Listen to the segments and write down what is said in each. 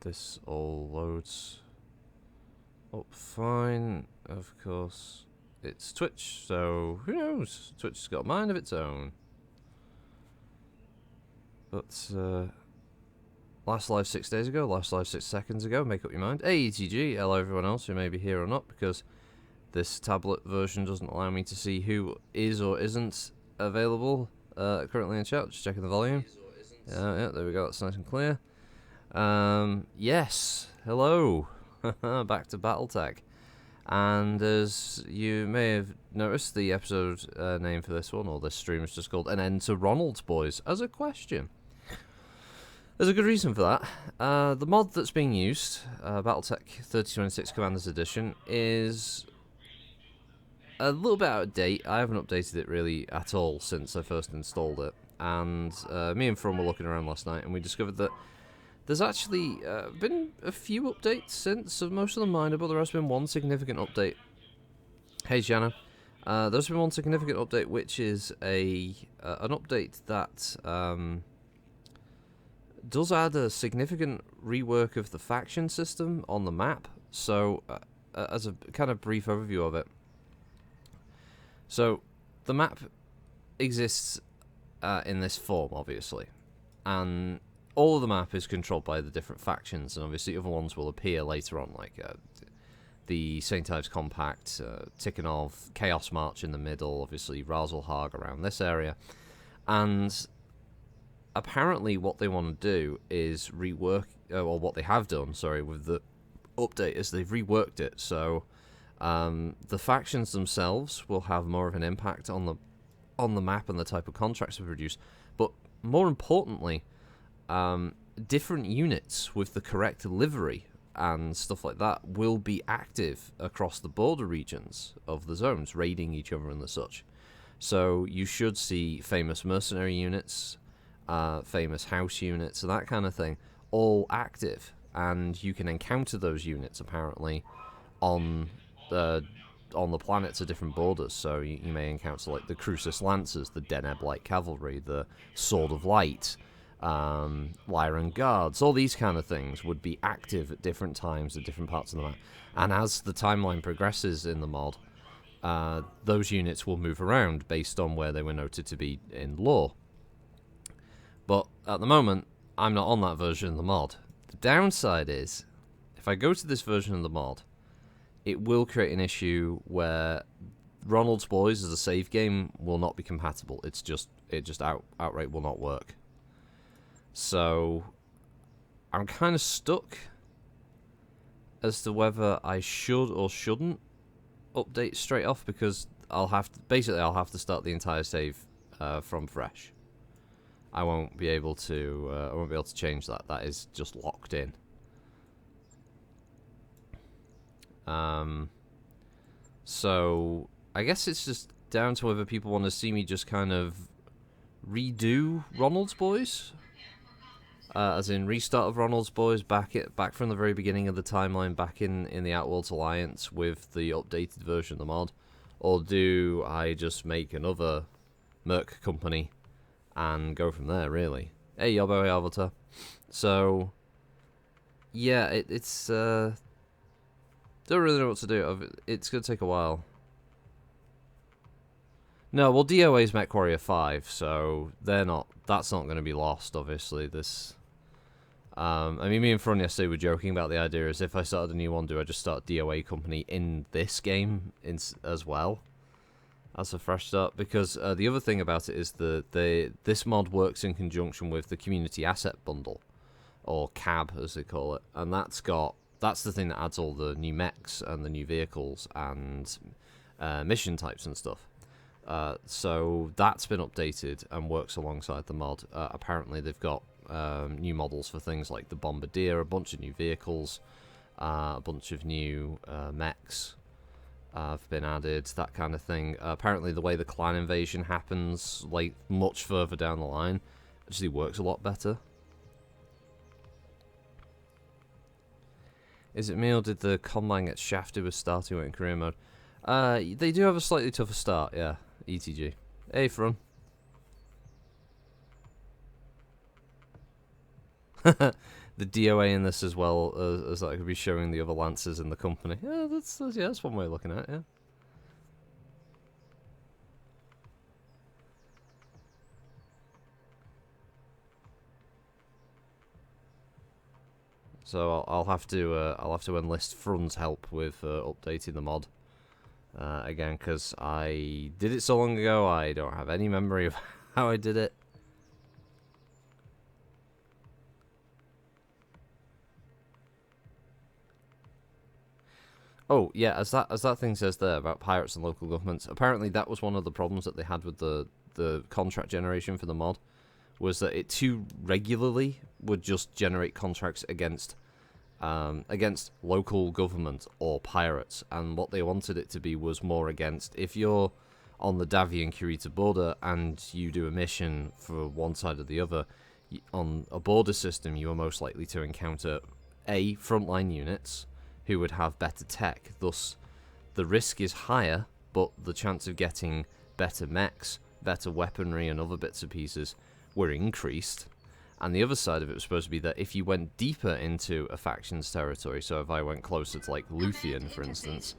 this all loads up fine. Of course, it's Twitch, so who knows? Twitch has got a mind of its own. But last live 6 days ago, last live 6 seconds ago. Make up your mind. Hey ETG, hello everyone else who may be here or not, because this tablet version doesn't allow me to see who is or isn't available currently in chat. Just checking the volume. Yeah, there we go. That's nice and clear. Yes, hello. Back to Battletech. And as you may have noticed, the episode name for this one, or this stream, is just called An End to Ronald's Boys, as a question. There's a good reason for that. The mod that's being used, Battletech 3026 Commanders Edition, is a little bit out of date. I haven't updated it really at all since I first installed it. And me and From were looking around last night, and we discovered that there's actually been a few updates since, of most of them minor, but there has been one significant update. Hey, Jana. There's been one significant update, which is an update that does add a significant rework of the faction system on the map. So, as a kind of brief overview of it. So, the map exists in this form, obviously. And all of the map is controlled by the different factions, and obviously other ones will appear later on, like the St. Ives Compact, Tikhonov, Chaos March in the middle, obviously Razelhag around this area. And apparently what they want to do is rework, or what they have done, sorry, with the update, is they've reworked it, so the factions themselves will have more of an impact on the map and the type of contracts we produce, but more importantly, different units with the correct livery and stuff like that will be active across the border regions of the zones, raiding each other and the such. So you should see famous mercenary units, famous house units, and that kind of thing, all active, and you can encounter those units apparently on the planets of different borders. So you may encounter like the Crucis Lancers, the Deneb Light Cavalry, the Sword of Light, Lyran Guards, all these kind of things would be active at different times at different parts of the map. And as the timeline progresses in the mod, those units will move around based on where they were noted to be in lore. But at the moment, I'm not on that version of the mod. The downside is, if I go to this version of the mod, it will create an issue where Ronald's Boys as a save game will not be compatible. It just outright will not work. So I'm kind of stuck as to whether I should or shouldn't update straight off, because I'll have to start the entire save from fresh. I won't be able to change that. That is just locked in. So I guess it's just down to whether people want to see me just kind of redo Ronald's Boys, as in restart of Ronald's Boys back from the very beginning of the timeline, back in the Outworlds Alliance with the updated version of the mod, or do I just make another Merc company and go from there, really? Hey, Yobbo, hey, Avatar. So yeah, it's don't really know what to do. It's going to take a while. No, well, DOA is MechWarrior 5, so that's not going to be lost, obviously. I mean, me and Fron yesterday were joking about the idea as if I started a new one, do I just start a DOA company in this game as well as a fresh start? Because the other thing about it is this mod works in conjunction with the Community Asset Bundle, or CAB as they call it, and that's the thing that adds all the new mechs and the new vehicles and mission types and stuff. So that's been updated and works alongside the mod. Apparently they've got new models for things like the Bombardier, a bunch of new vehicles, a bunch of new mechs have been added, that kind of thing. Apparently the way the clan invasion happens, like much further down the line, actually works a lot better. Is it me, or did the Combine get shafted with starting in career mode? They do have a slightly tougher start, yeah. ETG. Hey, Frun. the DOA in this as well as that could be showing the other lancers in the company. Yeah, that's one way of looking at it. Yeah. So I'll have to enlist Frun's help with updating the mod again, because I did it so long ago. I don't have any memory of how I did it. Oh yeah, as that thing says there about pirates and local governments. Apparently, that was one of the problems that they had with the contract generation for the mod, was that it too regularly would just generate contracts against local government or pirates, and what they wanted it to be was more against, if you're on the Davi and Kurita border and you do a mission for one side or the other, on a border system you are most likely to encounter frontline units who would have better tech, thus the risk is higher, but the chance of getting better mechs, better weaponry and other bits and pieces were increased. And the other side of it was supposed to be that if you went deeper into a faction's territory, so if I went closer to like Luthien, for instance,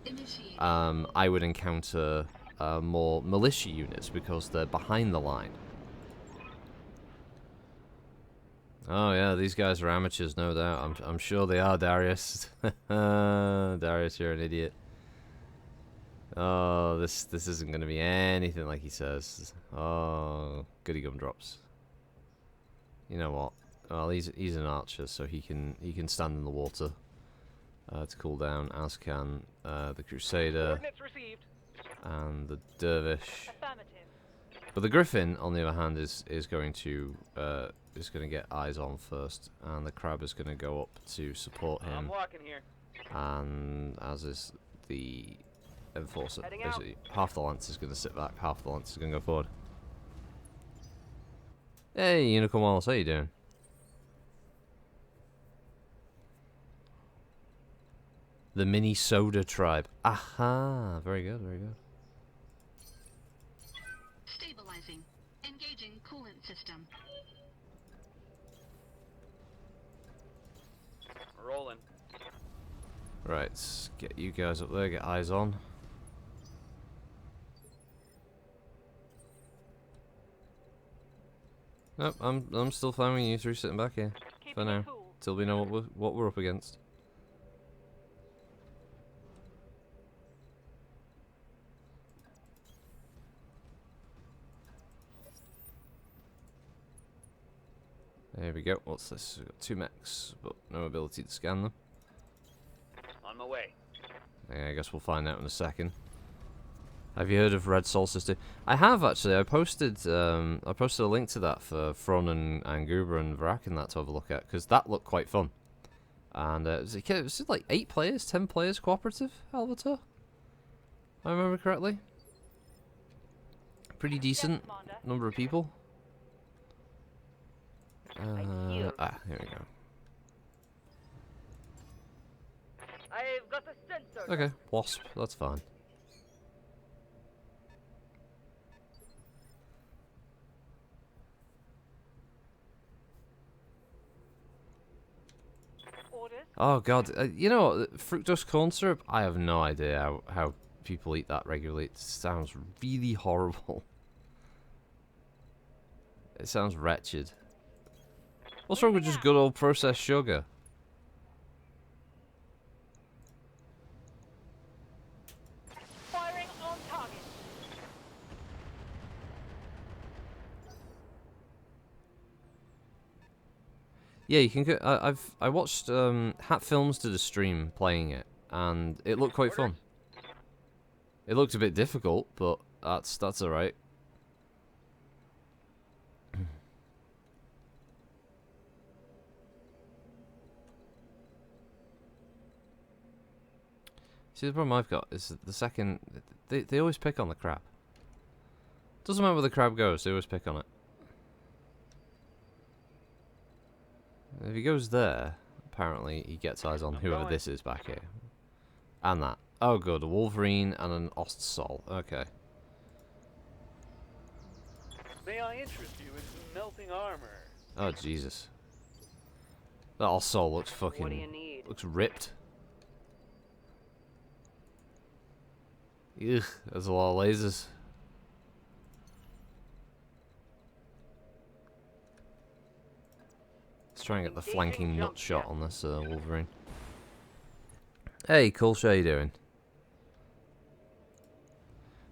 I would encounter more militia units because they're behind the line. Oh yeah, these guys are amateurs, no doubt. I'm sure they are, Darius. Darius, you're an idiot. Oh, this isn't going to be anything like he says. Oh, goody gumdrops. You know what? Well, he's an archer, so he can stand in the water to cool down, as can the Crusader and the Dervish. But the Griffin, on the other hand, is going to get eyes on first, and the Crab is going to go up to support him. I'm walking here. And as is the Enforcer, basically half the lance is going to sit back, half the lance is going to go forward. Hey, Unicorn Wallace, how you doing? The Minnesota tribe. Aha! Very good, very good. Stabilizing. Engaging coolant system. Rolling. Right, let's get you guys up there, get eyes on. Nope, I'm still fine with you three sitting back here for now, till we know what we're up against. There we go. What's this? We've got 2 mechs, but no ability to scan them. On my way. Yeah, I guess we'll find out in a second. Have you heard of Red Solstice? I have actually. I posted a link to that for Fron and Goober and Varak and that to have a look at, because that looked quite fun. And was it like 8 players, 10 players cooperative, Alvatar? If I remember correctly. Pretty decent number of people. Here we go. I've got a sensor. Okay, Wasp, that's fine. Oh god, you know, fructose corn syrup? I have no idea how people eat that regularly. It sounds really horrible. It sounds wretched. What's wrong with just good old processed sugar? Firing on target. Yeah, you can get. I watched Hat Films did a stream playing it, and it looked quite fun. It looked a bit difficult, but that's alright. See, the problem I've got is the second they always pick on the crab. Doesn't matter where the crab goes, they always pick on it. If he goes there, apparently he gets eyes on whoever this is back here. And that. Oh good, a Wolverine and an Ostsol. Okay. May I interest you in some melting armor? Oh Jesus. That also looks What do you fucking... need? looks ripped. Ugh, there's a lot of lasers. Let's try and get the flanking nut shot on this Wolverine. Hey, cool, how you doing?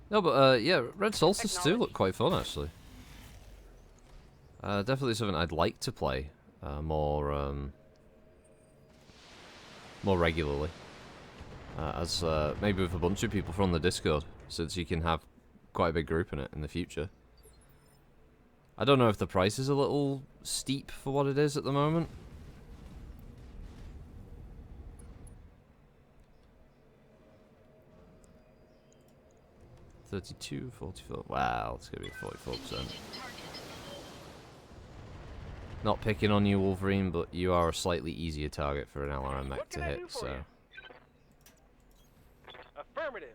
No, but yeah, Red Solstice 2 look quite fun actually. Definitely something I'd like to play more regularly. As maybe with a bunch of people from the Discord, since you can have quite a big group in it in the future. I don't know if the price is a little steep for what it is at the moment. $32, $44. Wow, it's gonna be 44%. Not picking on you, Wolverine, but you are a slightly easier target for an LRM mech to hit, so. Affirmative.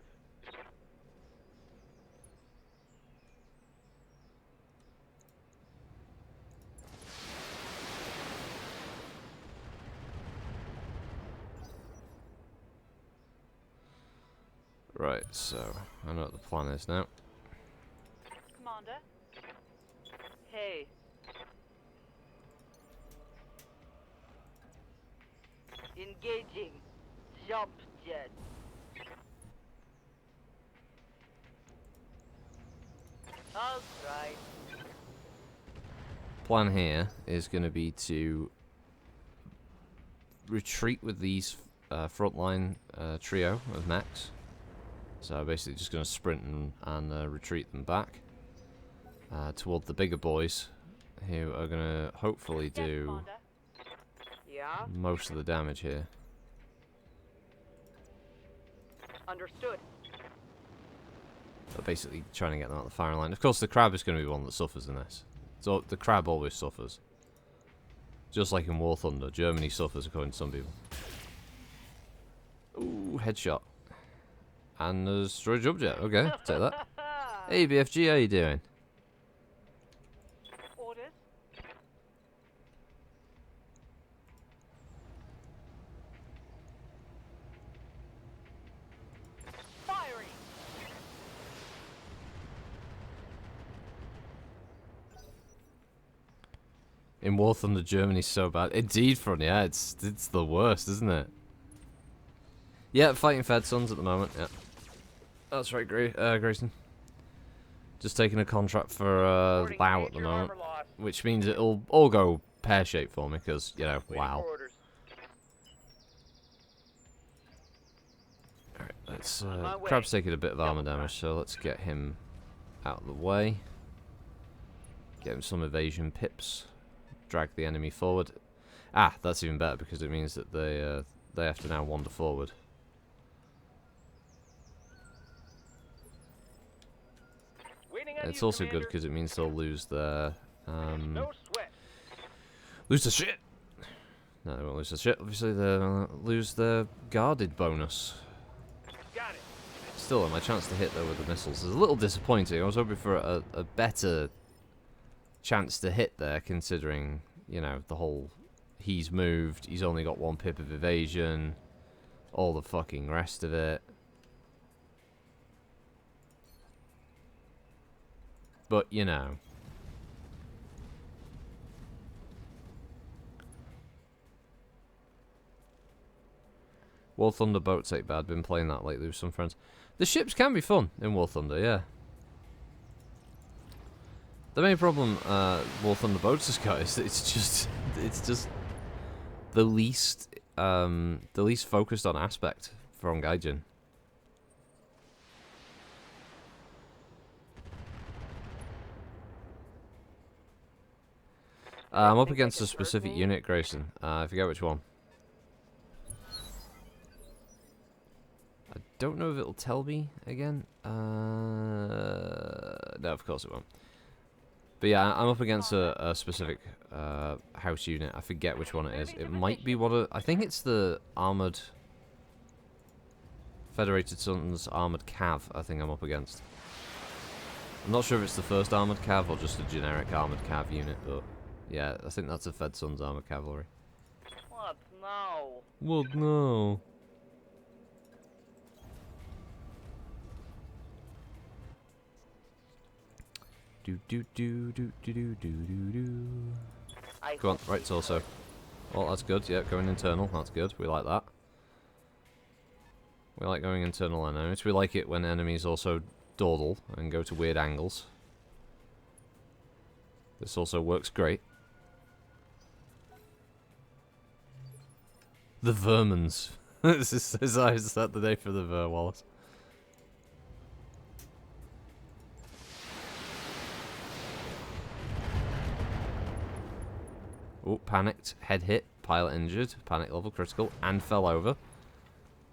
Right, so I know what the plan is now. Commander? Hey. Engaging. Jump jet. All right. Plan here is going to be to retreat with these frontline trio of mechs. So basically just going to sprint and retreat them back toward the bigger boys, who are going to hopefully do Yeah? most of the damage here. Understood. But basically trying to get them out of the firing line. Of course, the crab is going to be one that suffers in this. So the crab always suffers. Just like in War Thunder, Germany suffers according to some people. Ooh, headshot. And destroy jump jet. Okay, take that. Hey BFG, how you doing? Orders? Firing! In War Thunder, Germany's so bad. Indeed, Front, yeah, it's the worst, isn't it? Yeah, fighting Fed Sons at the moment, yeah. That's right, Grayson. Just taking a contract for Lao at the moment, which means it'll all go pear-shaped for me, because, you know, wow. Alright, let's, Crab's taking a bit of armor damage, so let's get him out of the way. Get him some evasion pips. Drag the enemy forward. Ah, that's even better, because it means that they have to now wander forward. It's also good because it means they'll lose their lose the shit. No, they won't lose the shit. Obviously, they'll lose their guarded bonus. Got it. Still, my chance to hit though with the missiles is a little disappointing. I was hoping for a better chance to hit there, considering, you know, the whole he's moved, he's only got 1 pip of evasion, all the fucking rest of it. But, you know. War Thunder boats ain't bad. Been playing that lately with some friends. The ships can be fun in War Thunder, yeah. The main problem War Thunder boats has got is that it's just the least focused on aspect from Gaijin. I'm up against a specific unit, Grayson. I forget which one. I don't know if it'll tell me again. No, of course it won't. But yeah, I'm up against a specific house unit. I forget which one it is. It might be I think it's the armored Federated Sons armored cav. I think I'm up against. I'm not sure if it's the first armored cav or just a generic armored cav unit, but yeah, I think that's a Fed Sons armored cavalry. No. Well, no. Do do do do do do do do do. I Go on, hope right they torso. Well, that's good. Yeah, going internal. That's good. We like that. We like going internal on enemies. We like it when enemies also dawdle and go to weird angles. This also works great. The vermins. This is that the day for the Wallace. Oh, panicked, head hit, pilot injured, panic level critical, and fell over.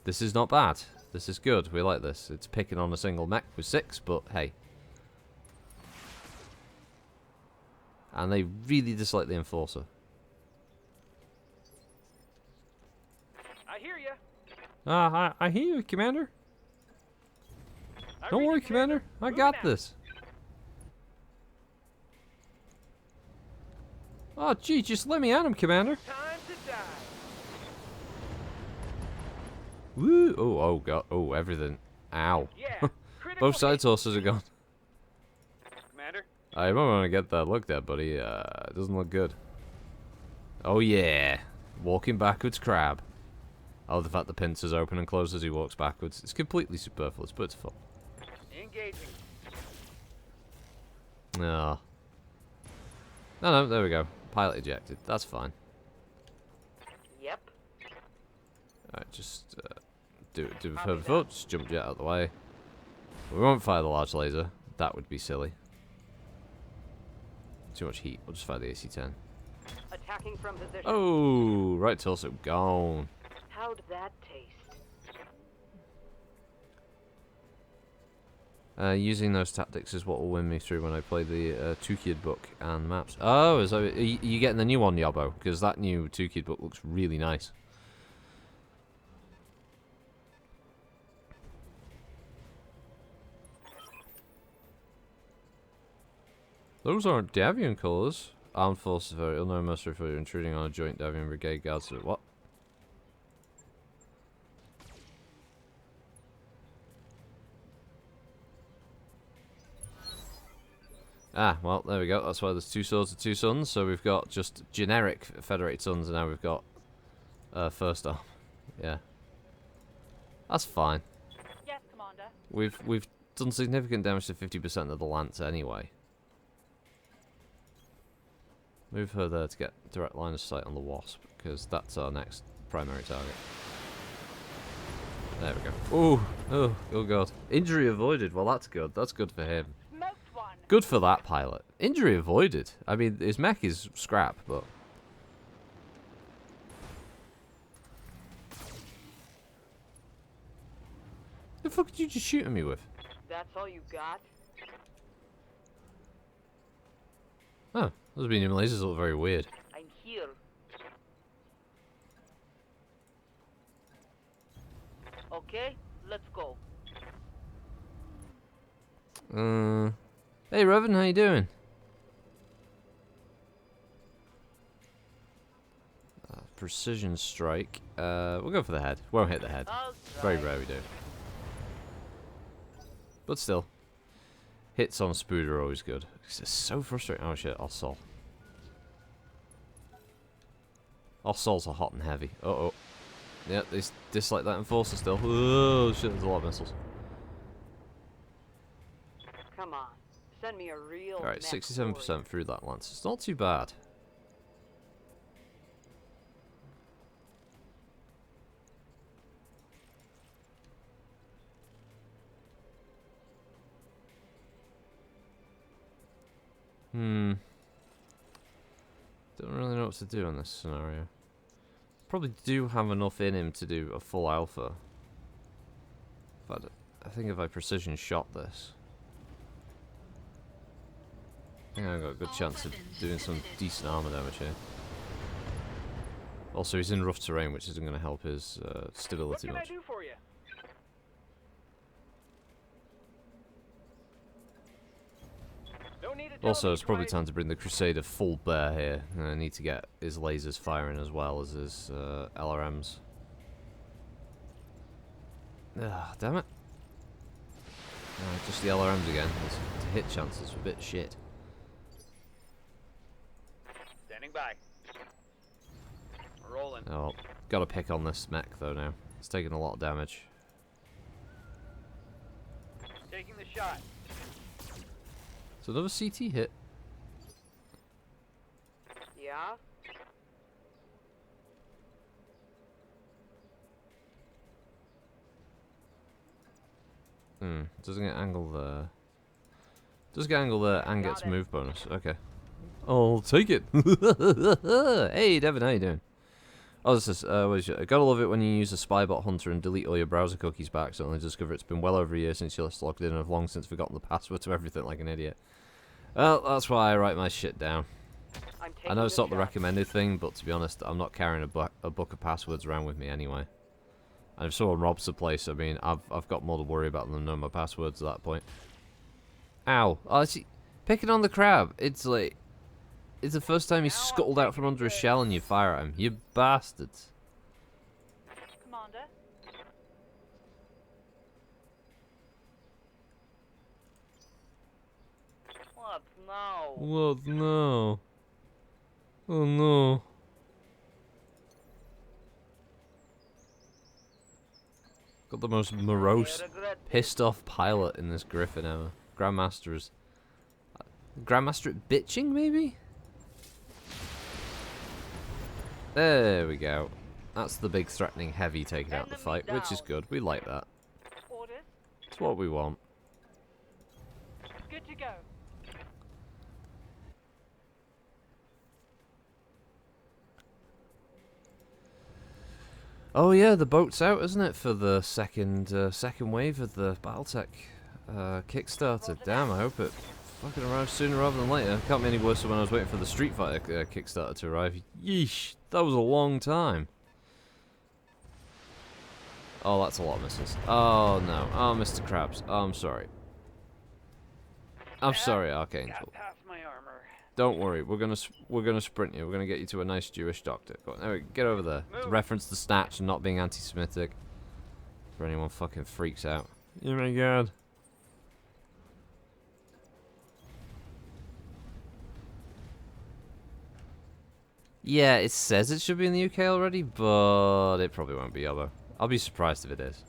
This is not bad. This is good. We like this. It's picking on a single mech with 6, but hey. And they really dislike the Enforcer. I hear you. I hear you, Commander. Don't worry, Commander. I got this. Oh, gee, just let me at him, Commander. Time to die. Woo! Oh, God. Oh, everything. Ow. Yeah. Critical Both sides horses are gone. Commander. I might want to get that looked at, buddy. It doesn't look good. Oh, yeah. Walking backwards crab. Oh, the fact the pincers open and close as he walks backwards. It's completely superfluous, but it's fun. Engaging. No. No, there we go. Pilot ejected. That's fine. Yep. Alright, just do it further forward. Just jump jet out of the way. We won't fire the large laser. That would be silly. Too much heat. We'll just fire the AC-10. Attacking from position. Oh, right torso gone. How'd that taste? Using those tactics is what will win me through when I play the 2-Kid book and maps. Oh, so are you getting the new one, Yobbo? Because that new 2-Kid book looks really nice. Those aren't Davian colours. Armed forces very unknown mercenary for intruding on a joint Davian brigade guards. What? Ah, well, there we go. That's why there's 2 swords and 2 suns. So we've got just generic Federated Suns, and now we've got first arm. Yeah, that's fine. Yes, Commander. We've done significant damage to 50% of the lance anyway. Move her there to get direct line of sight on the Wasp, because that's our next primary target. There we go. Oh god. Injury avoided. Well, that's good. That's good for him. Smoked one. Good for that pilot. Injury avoided. I mean, his mech is scrap, but... The fuck did you just shoot at me with? That's all you got? Oh, those medium lasers look very weird. I'm here. Okay, let's go. Hey, Revan, how you doing? Precision strike. We'll go for the head. Won't hit the head. Very rare we do. But still. Hits on Spood are always good. It's so frustrating. Oh shit, Ossol. Ossols are hot and heavy. Uh-oh. Yeah, they dislike that Enforcer still. Oh shit, there's a lot of missiles. Come on. Send me a real Alright, mech 67% warrior. through that lance. It's not too bad. Don't really know what to do in this scenario. Probably do have enough in him to do a full alpha. But I think if I precision shot this, I think I've got a good chance of doing some decent armor damage here. Also, he's in rough terrain, which isn't going to help his What stability can I much. do for you? Don't need to tell Also, me it's probably twice. time to bring the Crusader full bear here. I need to get his lasers firing as well as his LRMs. Ah, damn it. Just the LRMs again. His hit chances are a bit shit. Standing by. Rolling. Oh, gotta pick on this mech though now. It's taking a lot of damage. Taking the shot. So another CT hit. Yeah? Doesn't get angle there. Does get angle there and gets move bonus. Okay. I'll take it. Hey, Devin, how you doing? Oh, this is, gotta love it when you use a spybot hunter and delete all your browser cookies back, so only discover it's been well over a year since you last logged in and I've long since forgotten the password to everything like an idiot. Well, that's why I write my shit down. I'm I taking know it's the not the shot. recommended thing, but to be honest, I'm not carrying a book of passwords around with me anyway. And if someone robs the place, I mean, I've got more to worry about than knowing my passwords at that point. Ow. Oh, see, picking on the crab. It's like... It's the first time he's Now I'm scuttled out from under a shell and you fire at him. You bastards. Commander? What now? What? No. Oh no. Got the most morose, I regret this. pissed off pilot in this Griffin ever. Grandmaster is... Grandmaster at bitching, maybe? There we go. That's the big threatening heavy taking out the Enemy fight, which is down. good. We like that. Orders? It's what we want. Good to go. Oh yeah, the boat's out, isn't it, for the second wave of the Battletech Kickstarter? Damn, I hope it fucking arrives sooner rather than later. Can't be any worse than when I was waiting for the Street Fighter Kickstarter to arrive. Yeesh, that was a long time. Oh, that's a lot of misses. Oh no, oh Mr. Krabs, oh, I'm sorry. I'm sorry, Archangel. Got past my armor. Don't worry, we're gonna sprint you. We're gonna get you to a nice Jewish doctor. Go on, there we go. Get over there. To Move. reference the snatch and not being anti-Semitic. For anyone fucking freaks out. Oh my god. Yeah, it says it should be in the UK already, but it probably won't be, Yobbo. I'll be surprised if it is.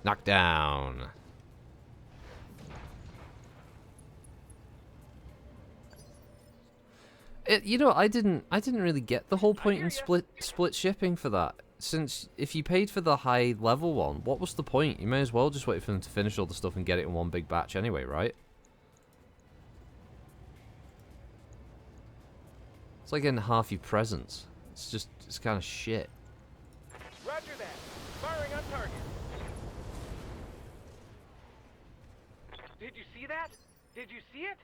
Knockdown. You know, I didn't really get the whole point in split shipping for that. Since if you paid for the high level one, what was the point? You may as well just wait for them to finish all the stuff and get it in one big batch anyway, right? It's like getting half your presents. It's kind of shit. Roger that. Firing on target. Did you see that? Did you see it?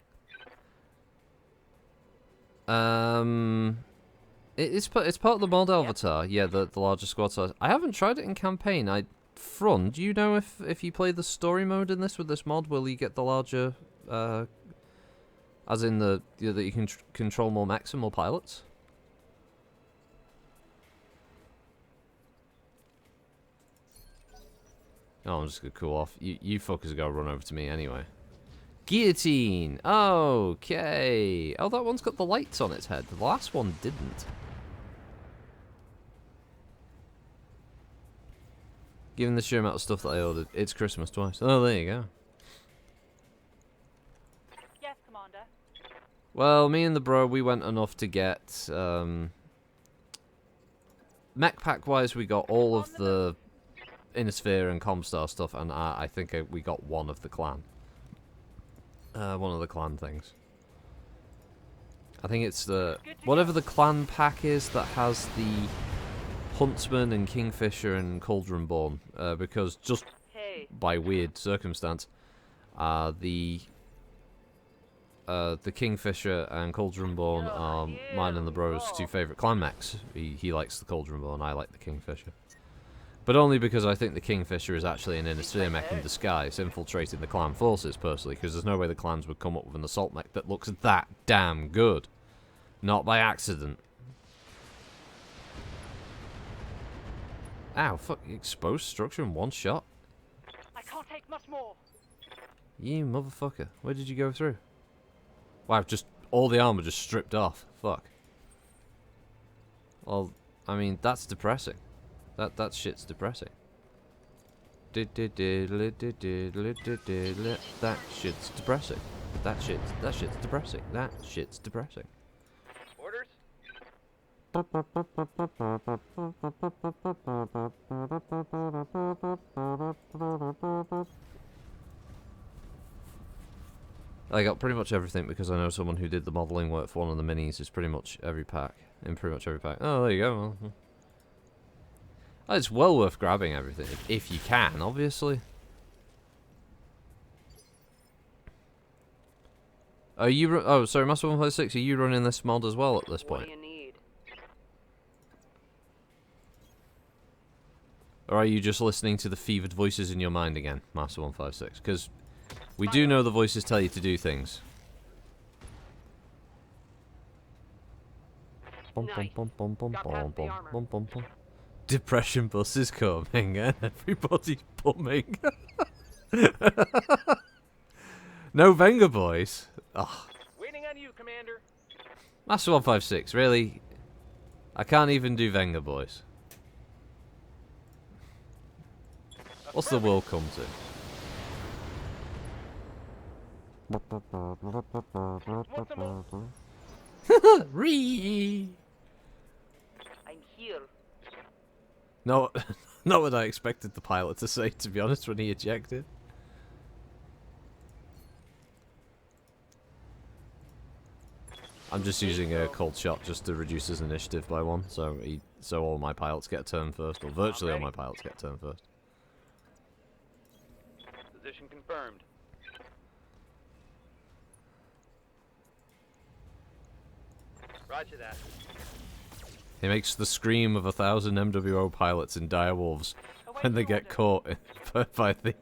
It's part of the mod avatar. Yeah, the larger squad size. I haven't tried it in campaign. Do you know if you play the story mode in this with this mod, will you get the larger, as in that you can control more mechs and more pilots? Oh, I'm just gonna cool off. You fuckers gotta run over to me anyway. Guillotine! Okay! Oh, that one's got the lights on its head. The last one didn't. Given the sheer amount of stuff that I ordered, it's Christmas twice. Oh, there you go. Yes, Commander. Well, me and the bro, we went enough to get... mech pack-wise, we got all of the Inner Sphere and Comstar stuff, and I think we got one of the clan. One of the clan things. I think it's the... whatever the clan pack is that has the Huntsman and Kingfisher and Cauldronborn, because just Hey. by weird circumstance, the Kingfisher and Cauldronborn are mine and the bro's two favourite clan mechs. He likes the Cauldronborn, I like the Kingfisher. But only because I think the Kingfisher is actually an inner mech in disguise, infiltrating the clan forces, personally, because there's no way the clans would come up with an assault mech that looks that damn good. Not by accident. Ow, fuck, exposed structure in one shot? I can't take much more. You motherfucker. Where did you go through? Wow, just all the armor just stripped off. Fuck. Well, I mean, that's depressing. That shit's depressing. That shit's depressing. That shit's depressing. That shit's depressing. Orders? I got pretty much everything because I know someone who did the modelling work for one of the minis. Is pretty much every pack. In pretty much every pack. Oh, there you go. Oh, it's well worth grabbing everything if you can, obviously. Are you? Oh, sorry, Master 156. Are you running this mod as well at this What point? do you need? Or are you just listening to the fevered voices in your mind again, Master 156? Because we do know the voices tell you to do things. Nice. Got past the armor. Depression bus is coming and everybody's bumming. No Venga boys. Oh. Waiting on you, Commander. Master 156, really? I can't even do Venga boys. What's the world come to? Ree. I'm here. No, not what I expected the pilot to say, to be honest, when he ejected. I'm just using a cold shot just to reduce his initiative by 1, so all my pilots get a turn first, or virtually all my pilots get a turn first. Position confirmed. Roger that. He makes the scream of 1,000 MWO pilots in dire wolves when they get caught by the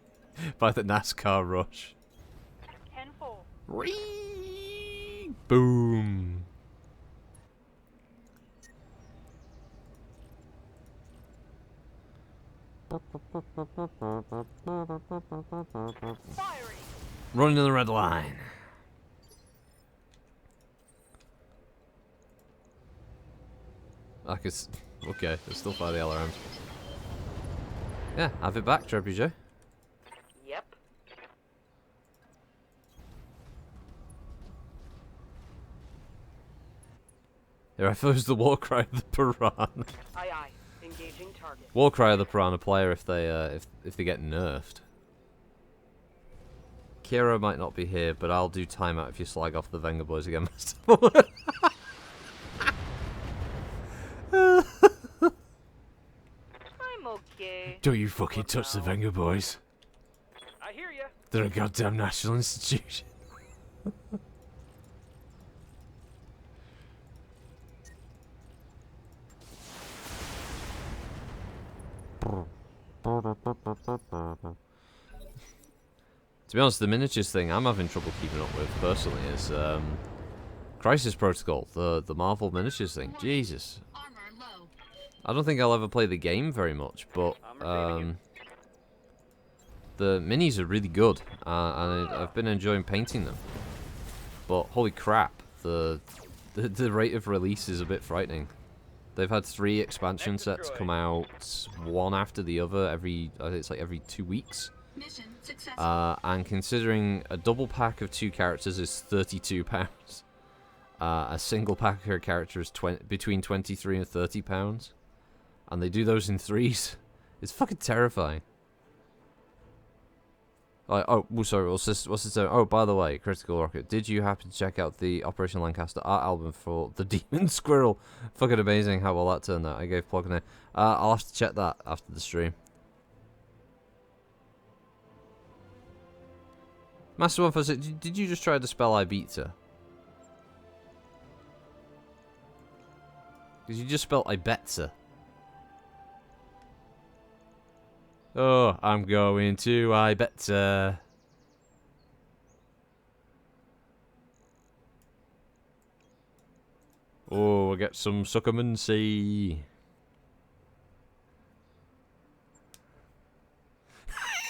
NASCAR rush. 10-4. Whee! Boom! Firing. Running the red line. I could. Okay, let's still fire the LRMs. Yeah, have it back, Trebuchet. Yep. Here I thought it was the war cry of the piranha. Aye aye. Engaging target. War cry of the piranha player if they if they get nerfed. Kira might not be here, but I'll do timeout if you slag off the Venga boys again. I'm okay. Don't you fucking touch the Venga boys. I hear ya. They're a goddamn national institution. To be honest, the miniatures thing I'm having trouble keeping up with personally is Crisis Protocol, the Marvel miniatures thing. Jesus. Armor low. I don't think I'll ever play the game very much, but the minis are really good, and I've been enjoying painting them. But holy crap, the rate of release is a bit frightening. They've had 3 expansion sets come out, one after the other I think it's like every 2 weeks. Mission successful. And considering a double pack of 2 characters is £32, a single pack per character is between £23 and £30, and they do those in 3s. It's fucking terrifying. Oh, sorry, what's this? Oh, by the way, Critical Rocket, did you happen to check out the Operation Lancaster art album for the Demon Squirrel? Fucking amazing how well that turned out. I gave plug in it. I'll have to check that after the stream. Master 156, did you just try to spell Ibiza? Because you just spelled Ibiza. Oh, I'm going to, I bet. Oh, we'll get some succumancy.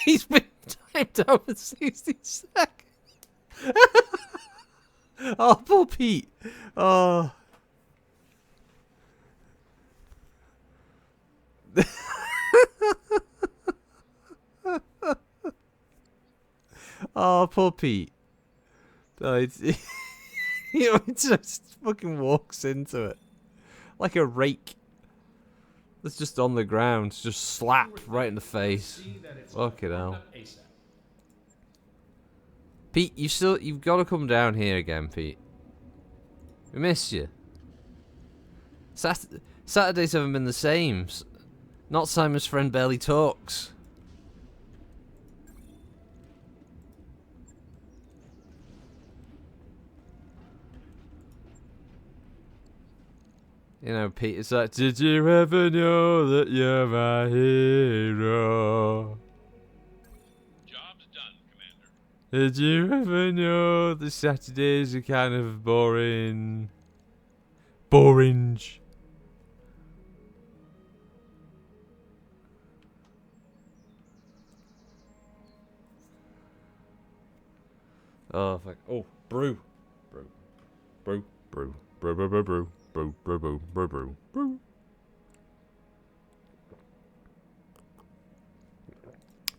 He's been timed out for 60 seconds. Oh, poor Pete. Oh. Oh, poor Pete. Oh, he just fucking walks into it. Like a rake. That's just on the ground. Just slap right in the face. Fucking hell. Pete, you've got to come down here again, Pete. We missed you. Saturdays haven't been the same. Not Simon's friend barely talks. You know, Pete, it's like, did you ever know that you're my hero? Job's done, Commander. Did you ever know the Saturdays are kind of boring? Boringe. Oh, fuck. Oh, brew. Brew. Brew. Brew. Brew. Brew. Brew. Brew. Brew. Brew. Brew. Brew. Brew. Brew.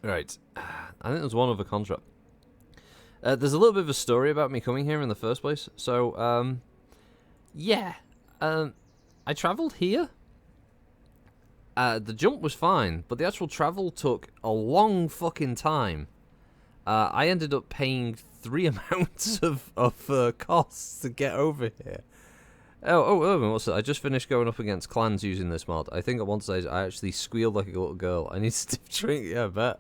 Right. I think there's one other contract. There's a little bit of a story about me coming here in the first place. So, yeah. I travelled here. The jump was fine, but the actual travel took a long fucking time. I ended up paying 3 amounts of costs to get over here. Oh, what's that? I just finished going up against clans using this mod. I think at one stage I actually squealed like a little girl. I need to drink, yeah, I bet.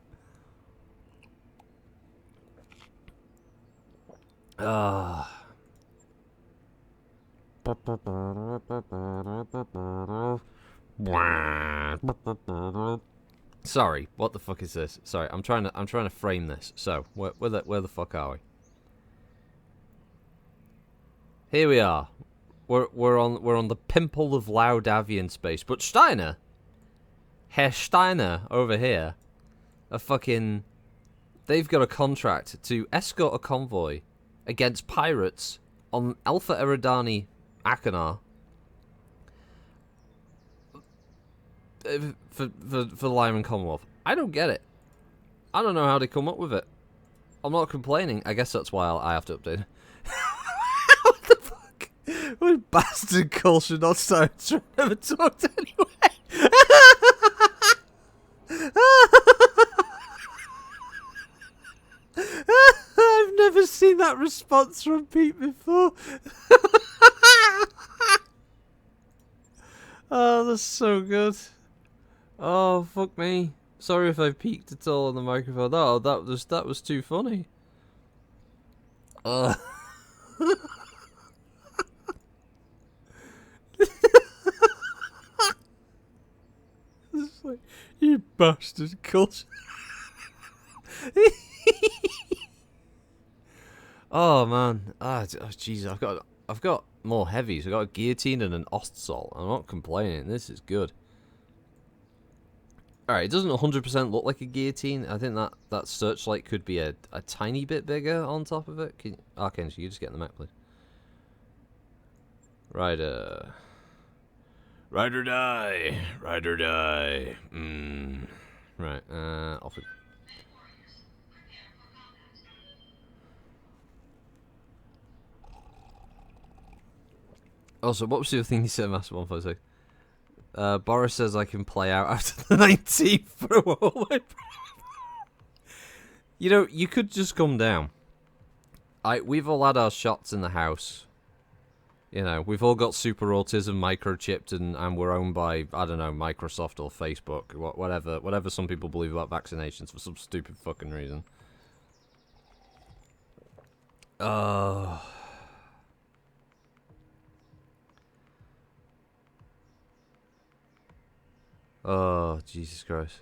Sorry, what the fuck is this? Sorry, I'm trying to frame this. So, where the fuck are we? Here we are. We're on the pimple of Laudavian space. But Steiner, Herr Steiner over here, they've got a contract to escort a convoy against pirates on Alpha Eridani Akanar for the Lyman Commonwealth. I don't get it. I don't know how they come up with it. I'm not complaining. I guess that's why I have to update. What the fuck? What bastard culture not science? I never talked anyway. I've never seen that response from Pete before. Oh, that's so good. Oh, fuck me. Sorry if I peeked at all on the microphone. Oh, that was too funny. It's like, you bastard culture. Oh man, jeez, I've got more heavies. I've got a guillotine and an Ostsalt. I'm not complaining. This is good. All right, it doesn't 100% look like a guillotine. I think that searchlight could be a tiny bit bigger on top of it. Arcane, so you just get in the map, please. Ride or die. Ride or die. Right. Off it. Also, what was the other thing you said, Master 156? Boris says I can play out after the 19th for a while. You know, you could just come down. We've all had our shots in the house. You know, we've all got super autism microchipped and we're owned by, I don't know, Microsoft or Facebook, whatever some people believe about vaccinations for some stupid fucking reason. Oh, Jesus Christ.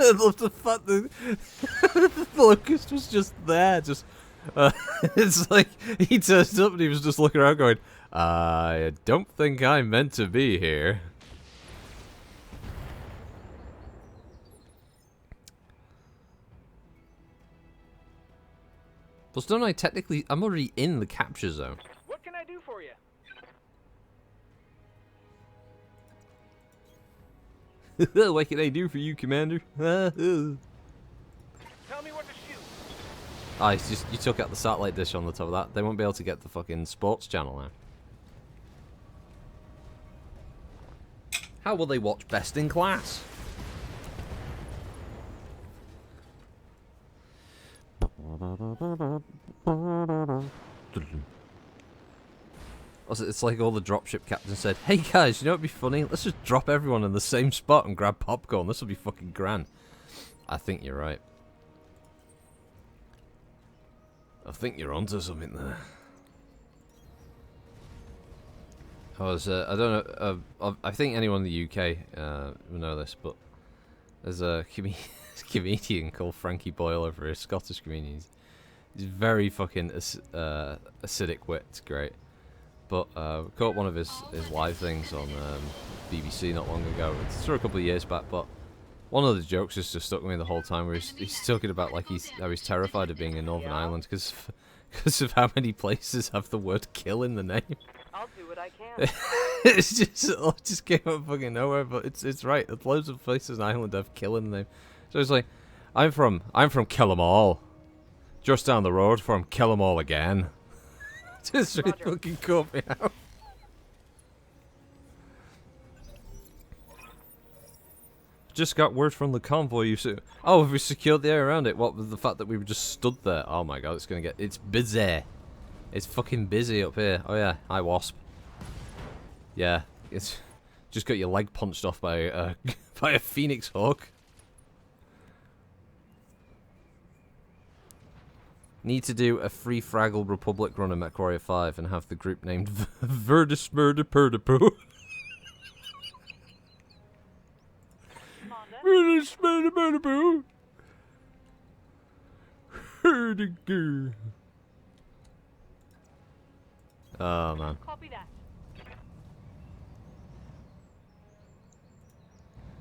I love the fact that the locust was just there. Just it's like he turned up and he was just looking around, going, "I don't think I'm meant to be here." Plus, don't I technically? I'm already in the capture zone. What can I do for you? What can I do for you, Commander? Tell me what to shoot. Ah, it's just you took out the satellite dish on the top of that. They won't be able to get the fucking sports channel now. How will they watch Best in Class? Also, it's like all the dropship captains said, "Hey guys, you know what'd be funny? Let's just drop everyone in the same spot and grab popcorn. This will be fucking grand." I think you're right. I think you're onto something there. I don't know. I think anyone in the UK will know this, but there's a comedian called Frankie Boyle over here, Scottish comedian. He's very fucking acidic wit. It's great. But caught one of his live things on BBC not long ago. It's for a couple of years back, but one of the jokes just stuck with me the whole time, where he's talking about like how he's terrified of being in Northern Ireland because of how many places have the word "kill" in the name. I'll do what I can. It just came out of fucking nowhere, but it's right. There's loads of places in Ireland have "kill" in the name. So it's like, I'm from Killamall, just down the road from Killamall again. Just really fucking caught me out. Just got word from the convoy. Oh, have we secured the area around it? What with the fact that we were just stood there? Oh my god, it's busy. It's fucking busy up here. Oh yeah, hi Wasp. Yeah, it's just got your leg punched off by by a Phoenix Hawk. Need to do a Free Fraggle Republic run in MechWarrior 5 and have the group named Verdus Murder Perdapoo. Verdus Murder Perdapoo. Herdiger. Oh man. Copy that.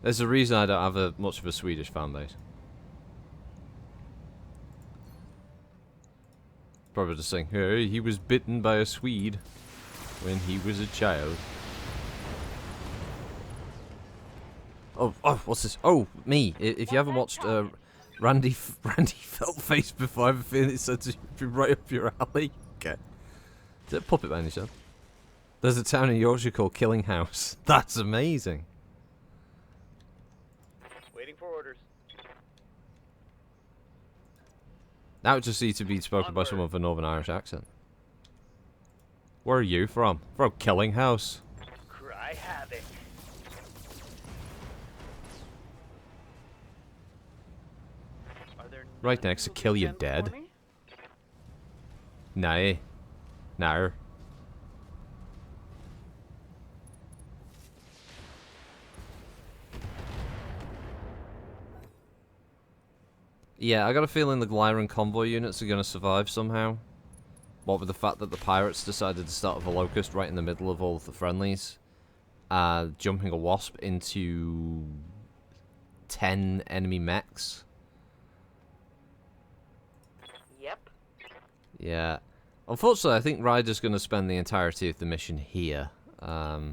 There's a reason I don't have much of a Swedish fan base. Probably just saying, hey, he was bitten by a Swede when he was a child. Oh, what's this? Oh, me. If you haven't watched Randy Feltface before, I have a feeling it's said to be right up your alley. Okay. Is it a puppet by any chance? There's a town in Yorkshire called Killing House. That's amazing. Waiting for orders. Now it just needs to be spoken by someone with a Northern Irish accent. Where are you from? From Killing House. Cry havoc. Are there Right next to Kill You Dead. Nah. No. Yeah, I got a feeling the Glyron convoy units are going to survive somehow. What with the fact that the pirates decided to start with a locust right in the middle of all of the friendlies. Jumping a wasp into 10 enemy mechs. Yep. Yeah. Unfortunately, I think Ryder's going to spend the entirety of the mission here. Oh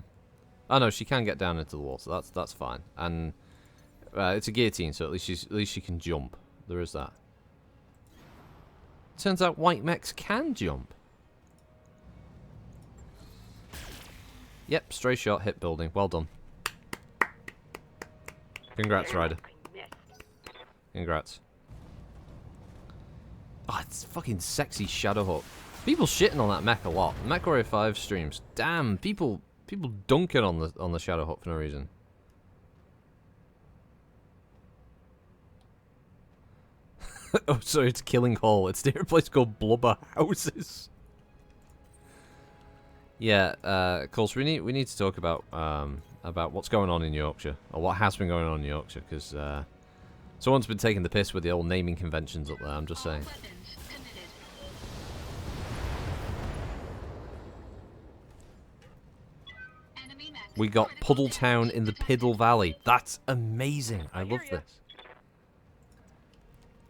no, she can get down into the water. That's fine. And it's a guillotine, so at least she can jump. There is that. Turns out white mechs can jump. Yep, stray shot, hit building. Well done. Congrats, Ryder. Congrats. Oh, it's fucking sexy Shadowhawk. People shitting on that mech a lot. MechWarrior 5 streams. Damn, people dunking on the Shadowhawk for no reason. Oh, sorry, it's Killing Hall. It's near a place called Blubber Houses. Yeah, of course, we need to talk about what's going on in Yorkshire, or what has been going on in Yorkshire, because Someone's been taking the piss with the old naming conventions up there, I'm just saying. Weapons committed. Enemy mech. We got Puddletown in the Piddle Valley. That's amazing. I love this.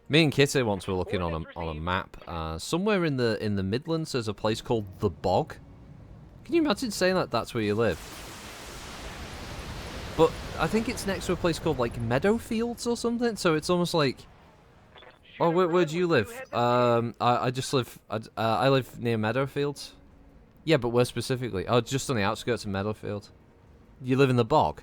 Me and Kitty once were looking on a map. Somewhere in the Midlands, there's a place called the Bog. Can you imagine saying that that's where you live? But I think it's next to a place called like Meadowfields or something. So it's almost like. Oh, where do you live? I just live. I live near Meadowfields. Yeah, but where specifically? Oh, just on the outskirts of Meadowfield. You live in the Bog?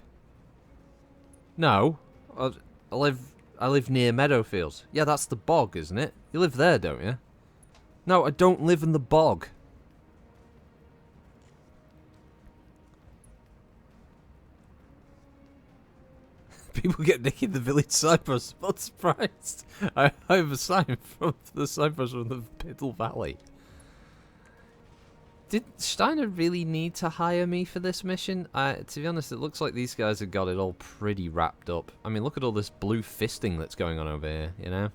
No, I live near Meadowfields. Yeah, that's the Bog, isn't it? You live there, don't you? No, I don't live in the Bog. People get naked in the village signpost. Not surprised. I have a sign from the signpost from the Piddle Valley. Did Steiner really need to hire me for this mission? To be honest, it looks like these guys have got it all pretty wrapped up. I mean, look at all this blue fisting that's going on over here, you know?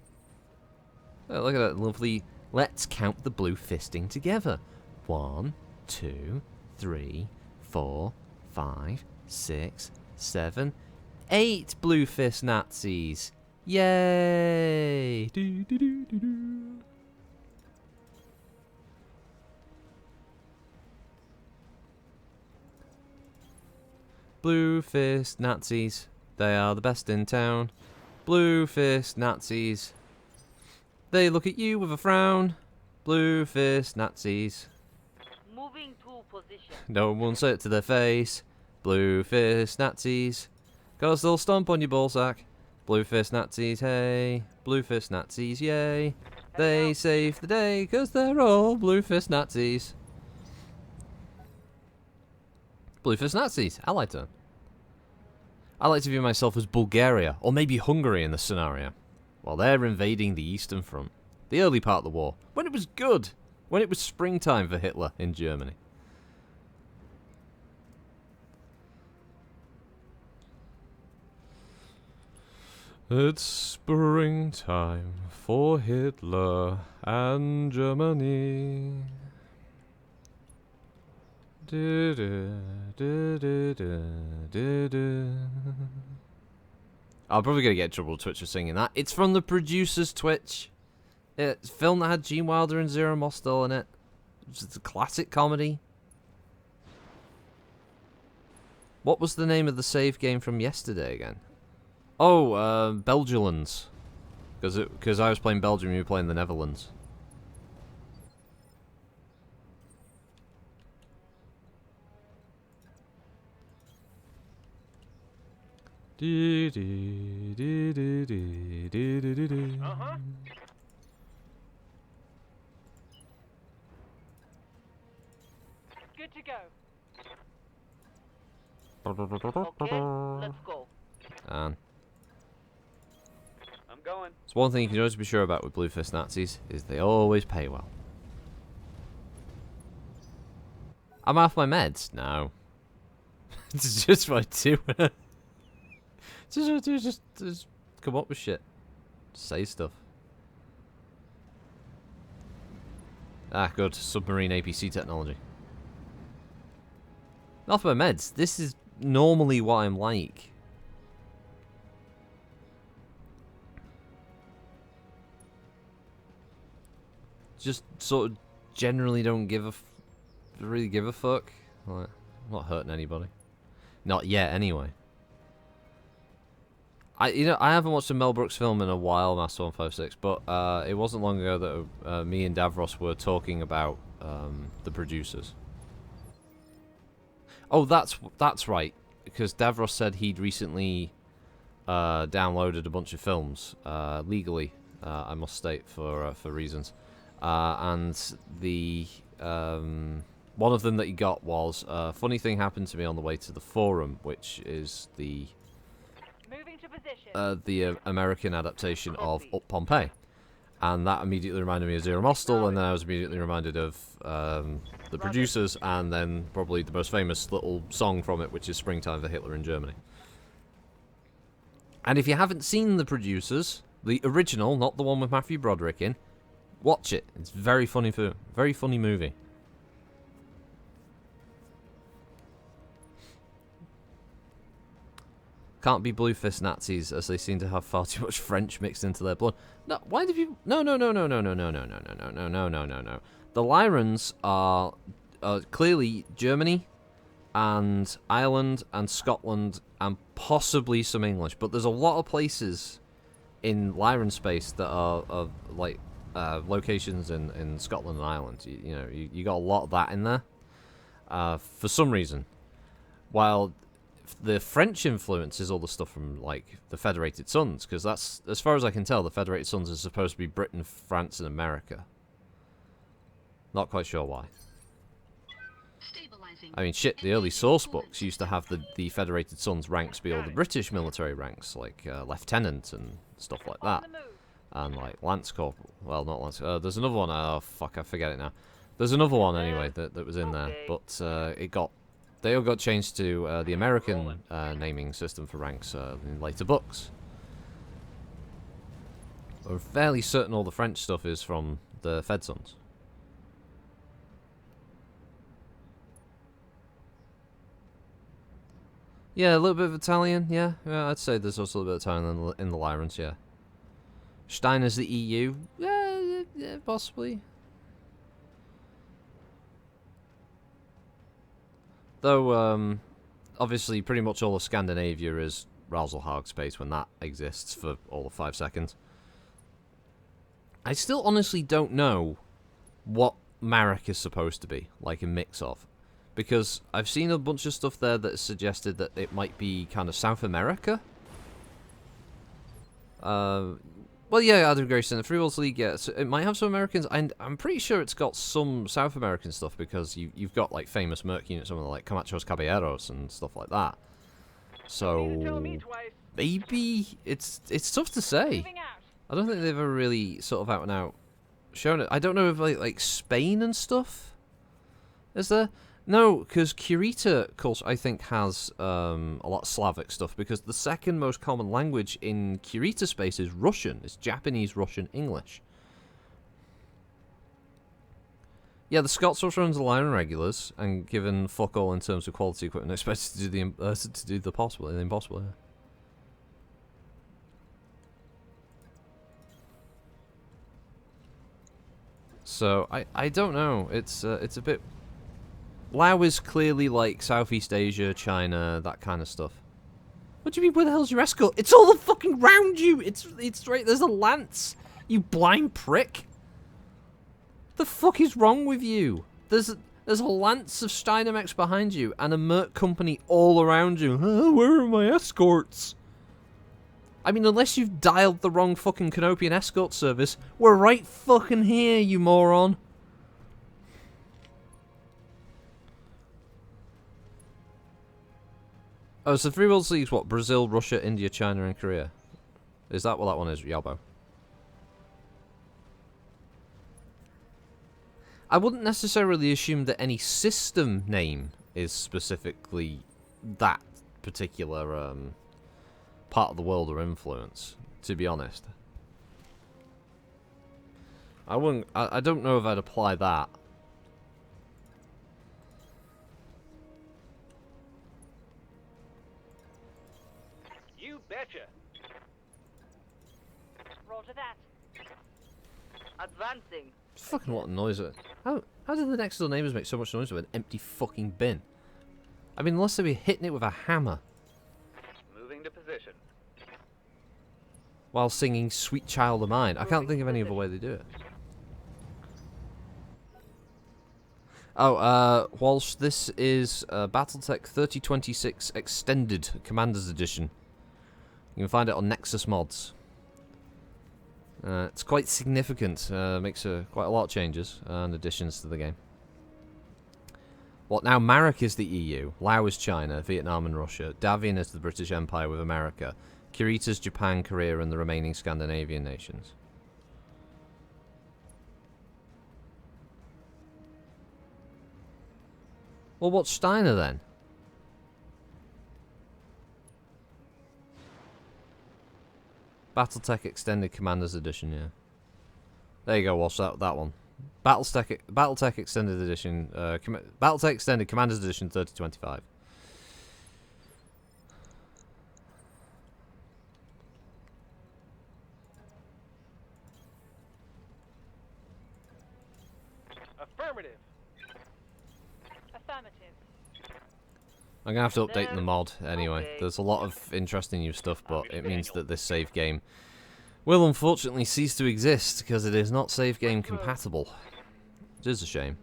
Oh, look at that lovely... Let's count the blue fisting together. 1, 2, 3, 4, 5, 6, 7, 8 blue fist Nazis. Yay! Do, do, do, do, do. Blue fist Nazis. They are the best in town. Blue fist Nazis. They look at you with a frown. Blue fist Nazis. Moving to position. No one say it to their face. Blue fist Nazis. 'Cause they'll stomp on your ballsack. Blue fist Nazis, hey. Blue fist Nazis, yay. They save the day 'cause they're all blue fist Nazis. Blue fist Nazis. I like to. I like to view myself as Bulgaria, or maybe Hungary in this scenario, while they're invading the Eastern Front. The early part of the war, when it was good, when it was springtime for Hitler in Germany. It's springtime for Hitler and Germany. I'm probably going to get in trouble with Twitch for singing that. It's from the producer's Twitch. It's a film that had Gene Wilder and Zero Mostel in it. It's a classic comedy. What was the name of the save game from yesterday again? Oh, Belgians. Because I was playing Belgium, you were playing the Netherlands. Uh-huh. Good to go. Okay, let's go. And I'm going. it's one thing you can always be sure about with Blue Fist Nazis, is they always pay well. I'm off my meds? No. It's just what I do. Just come up with shit. Say stuff. Ah, good. Submarine APC technology. Off my meds. This is normally what I'm like. Just sort of generally don't really give a fuck. Like, I'm not hurting anybody. Not yet, anyway. I haven't watched a Mel Brooks film in a while, Master 156, but it wasn't long ago that me and Davros were talking about the producers. Oh, that's right, because Davros said he'd recently downloaded a bunch of films legally. I must state for reasons, and the one of them that he got was a funny thing happened to me on the way to the Forum, which is the American adaptation of Up Pompeii, and that immediately reminded me of Zero Mostel, and then I was immediately reminded of the producers, and then probably the most famous little song from it, which is Springtime for Hitler in Germany. And if you haven't seen The Producers, the original, not the one with Matthew Broderick in, watch it. It's very funny very funny movie. Can't be blue fist Nazis, as they seem to have far too much French mixed into their blood. No, why do people? No. The Lyrans are clearly Germany and Ireland and Scotland and possibly some English, but there's a lot of places in Lyran space that are like locations in Scotland and Ireland. You got a lot of that in there for some reason, while the French influence is all the stuff from like the Federated Sons, because that's, as far as I can tell, the Federated Sons is supposed to be Britain, France, and America. Not quite sure why. I mean, shit, the early source books used to have the Federated Sons ranks be all the British military ranks, like Lieutenant and stuff like that. And like Lance Corporal. Well, not Lance. There's another one. Oh, fuck, I forget it now. There's another one, anyway, that was in there. But they all got changed to the American naming system for ranks in later books. I'm fairly certain all the French stuff is from the Fed Sons. Yeah, a little bit of Italian, yeah. I'd say there's also a little bit of Italian in the Lyrans, yeah. Steiner's the EU? Yeah, possibly. Though, obviously, pretty much all of Scandinavia is Ralzelhag space when that exists for all of 5 seconds. I still honestly don't know what Marek is supposed to be, like a mix of. Because I've seen a bunch of stuff there that suggested that it might be kind of South America. Well, yeah, Adam Grayson, the Free Worlds League, yeah, so it might have some Americans, and I'm pretty sure it's got some South American stuff, because you've got, like, famous merc units, some of the, like, Camachos Caballeros and stuff like that. So, maybe it's tough to say. I don't think they've ever really sort of out and out shown it. I don't know if, like Spain and stuff, is there? No, because Kurita, of course, I think has a lot of Slavic stuff, because the second most common language in Kurita space is Russian. It's Japanese, Russian, English. Yeah, the Scots also runs the Lyran regulars, and given fuck all in terms of quality equipment, expected to do the possible, the impossible. Yeah. So I don't know. It's a bit. Lao is clearly like Southeast Asia, China, that kind of stuff. What do you mean, where the hell's your escort? It's all the fucking round you! It's right, there's a lance! You blind prick! The fuck is wrong with you? There's a lance of Steinemex behind you, and a merc company all around you. Where are my escorts? I mean, unless you've dialed the wrong fucking Canopian escort service, we're right fucking here, you moron! Oh, so 3 Worlds League's what? Brazil, Russia, India, China, and Korea. Is that what that one is, Yabo? I wouldn't necessarily assume that any system name is specifically that particular part of the world or influence, to be honest. I wouldn't. I don't know if I'd apply that. Betcha. Roger that. Advancing. Fucking what noise it. How did the next door neighbours make so much noise with an empty fucking bin? I mean, unless they were hitting it with a hammer. Moving to position. While singing Sweet Child of Mine. I can't think of any other way they do it. Oh, Walsh, this is Battletech 3026 Extended Commander's Edition. You can find it on Nexus Mods. It's quite significant. Makes quite a lot of changes and additions to the game. What now? Marek is the EU, Lao is China, Vietnam and Russia, Davian is the British Empire with America, Kurita's Japan, Korea and the remaining Scandinavian nations. Well, what's Steiner then? Battletech Extended Commanders Edition, yeah. There you go, watch that one. Battletech Extended Edition, Battletech Extended Commanders Edition 3025. Affirmative. Affirmative. I'm gonna have to update the There. mod anyway. Okay. There's a lot of interesting new stuff, but it means that this save game will unfortunately cease to exist because it is not save game compatible. It is a shame.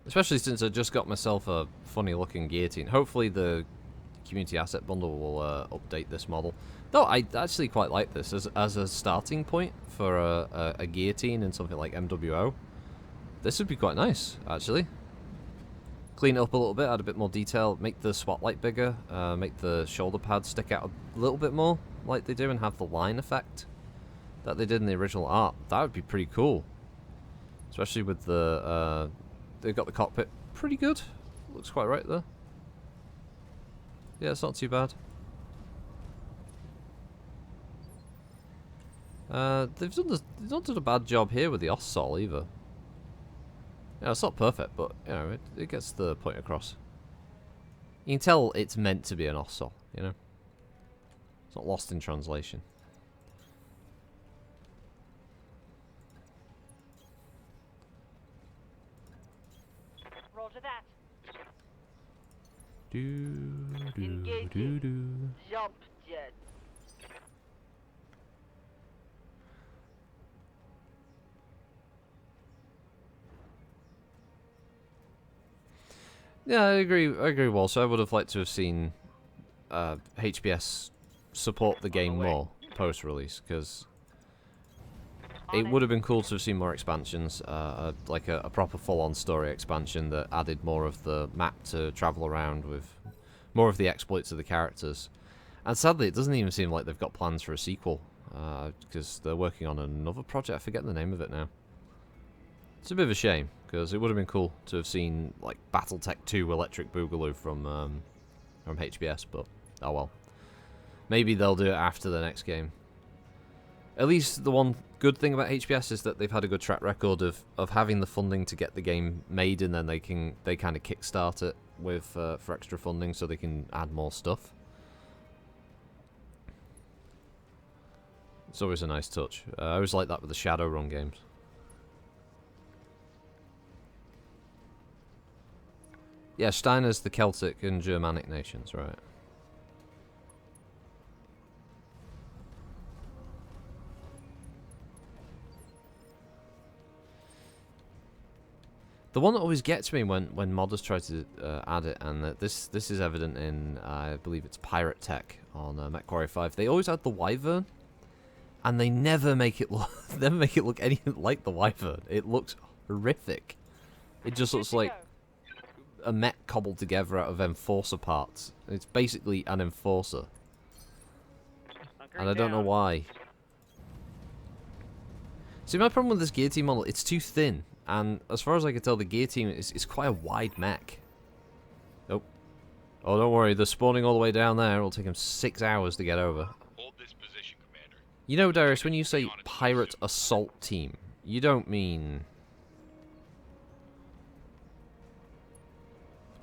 Especially since I just got myself a funny looking guillotine. Hopefully the community asset bundle will update this model. Though I actually quite like this as a starting point for a guillotine in something like MWO. This would be quite nice, actually. Clean it up a little bit, add a bit more detail, make the spotlight bigger, make the shoulder pads stick out a little bit more like they do and have the line effect that they did in the original art. That would be pretty cool. Especially with the, they've got the cockpit pretty good. Looks quite right there. Yeah, it's not too bad. They've not done a bad job here with the Ossol either. Yeah, it's not perfect, but you know, it gets the point across. You can tell it's meant to be an Ossol, you know. It's not lost in translation. Roger that. Do. Jump jet. Yeah, I agree, Walsh. I would have liked to have seen HBS support the game more post-release, because it would have been cool to have seen more expansions, like a proper full-on story expansion that added more of the map to travel around with, more of the exploits of the characters. And sadly, it doesn't even seem like they've got plans for a sequel, because they're working on another project. I forget the name of it now. It's a bit of a shame, because it would have been cool to have seen like Battletech 2 Electric Boogaloo from HBS, but oh well. Maybe they'll do it after the next game. At least the one good thing about HBS is that they've had a good track record of having the funding to get the game made, and then they kind of kickstart it with for extra funding so they can add more stuff. It's always a nice touch. I always like that with the Shadowrun games. Yeah, Steiner's the Celtic and Germanic nations, right? The one that always gets me when modders try to add it, and this is evident in, I believe it's Pirate Tech on MechWarrior 5. They always add the Wyvern, and they never make it look anything like the Wyvern. It looks horrific. It just looks like a mech cobbled together out of Enforcer parts. It's basically an Enforcer, and I don't know why. See, my problem with this guillotine model, it's too thin. And as far as I can tell, the guillotine is quite a wide mech. Oh, don't worry. They're spawning all the way down there. It'll take them 6 hours to get over. Hold this position, Commander. You know, Darius, when you say pirate assault team, you don't mean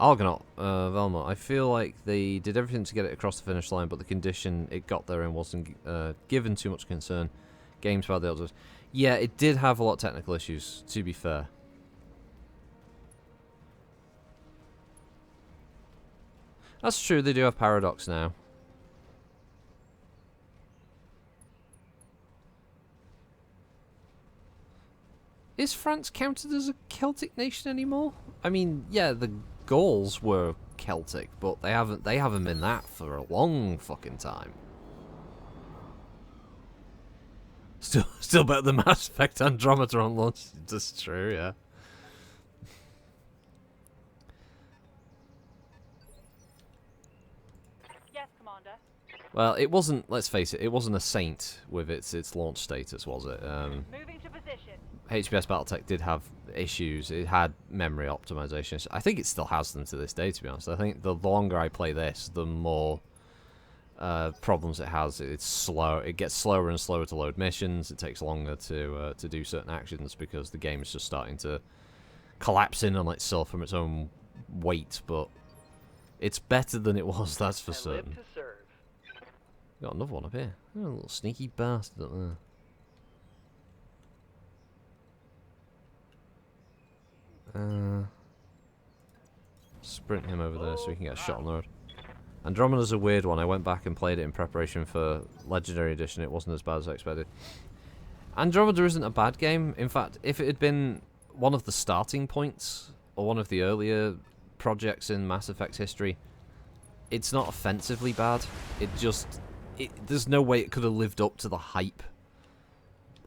Argonaut, Velma. I feel like they did everything to get it across the finish line, but the condition it got there in wasn't given too much concern. Games by the elders. Yeah, it did have a lot of technical issues, to be fair. That's true, they do have Paradox now. Is France counted as a Celtic nation anymore? I mean, yeah, the Gauls were Celtic, but they haven't been that for a long fucking time. Still better than Mass Effect Andromeda on launch. That's true, yeah. Yes, Commander. Well, it wasn't. Let's face it. It wasn't a saint with its launch status, was it? Moving to position. HBS Battletech did have issues. It had memory optimizations. I think it still has them to this day, to be honest. I think the longer I play this, the more problems it has. It's slow. It gets slower and slower to load missions. It takes longer to do certain actions because the game is just starting to collapse in on itself from its own weight. But it's better than it was, that's for certain. to serve. Got another one up here. Oh, a little sneaky bastard up there. Sprint him over there so we can get a shot on the road. Andromeda's a weird one. I went back and played it in preparation for Legendary Edition. It wasn't as bad as I expected. Andromeda isn't a bad game. In fact, if it had been one of the starting points or one of the earlier projects in Mass Effect history, it's not offensively bad. There's no way it could have lived up to the hype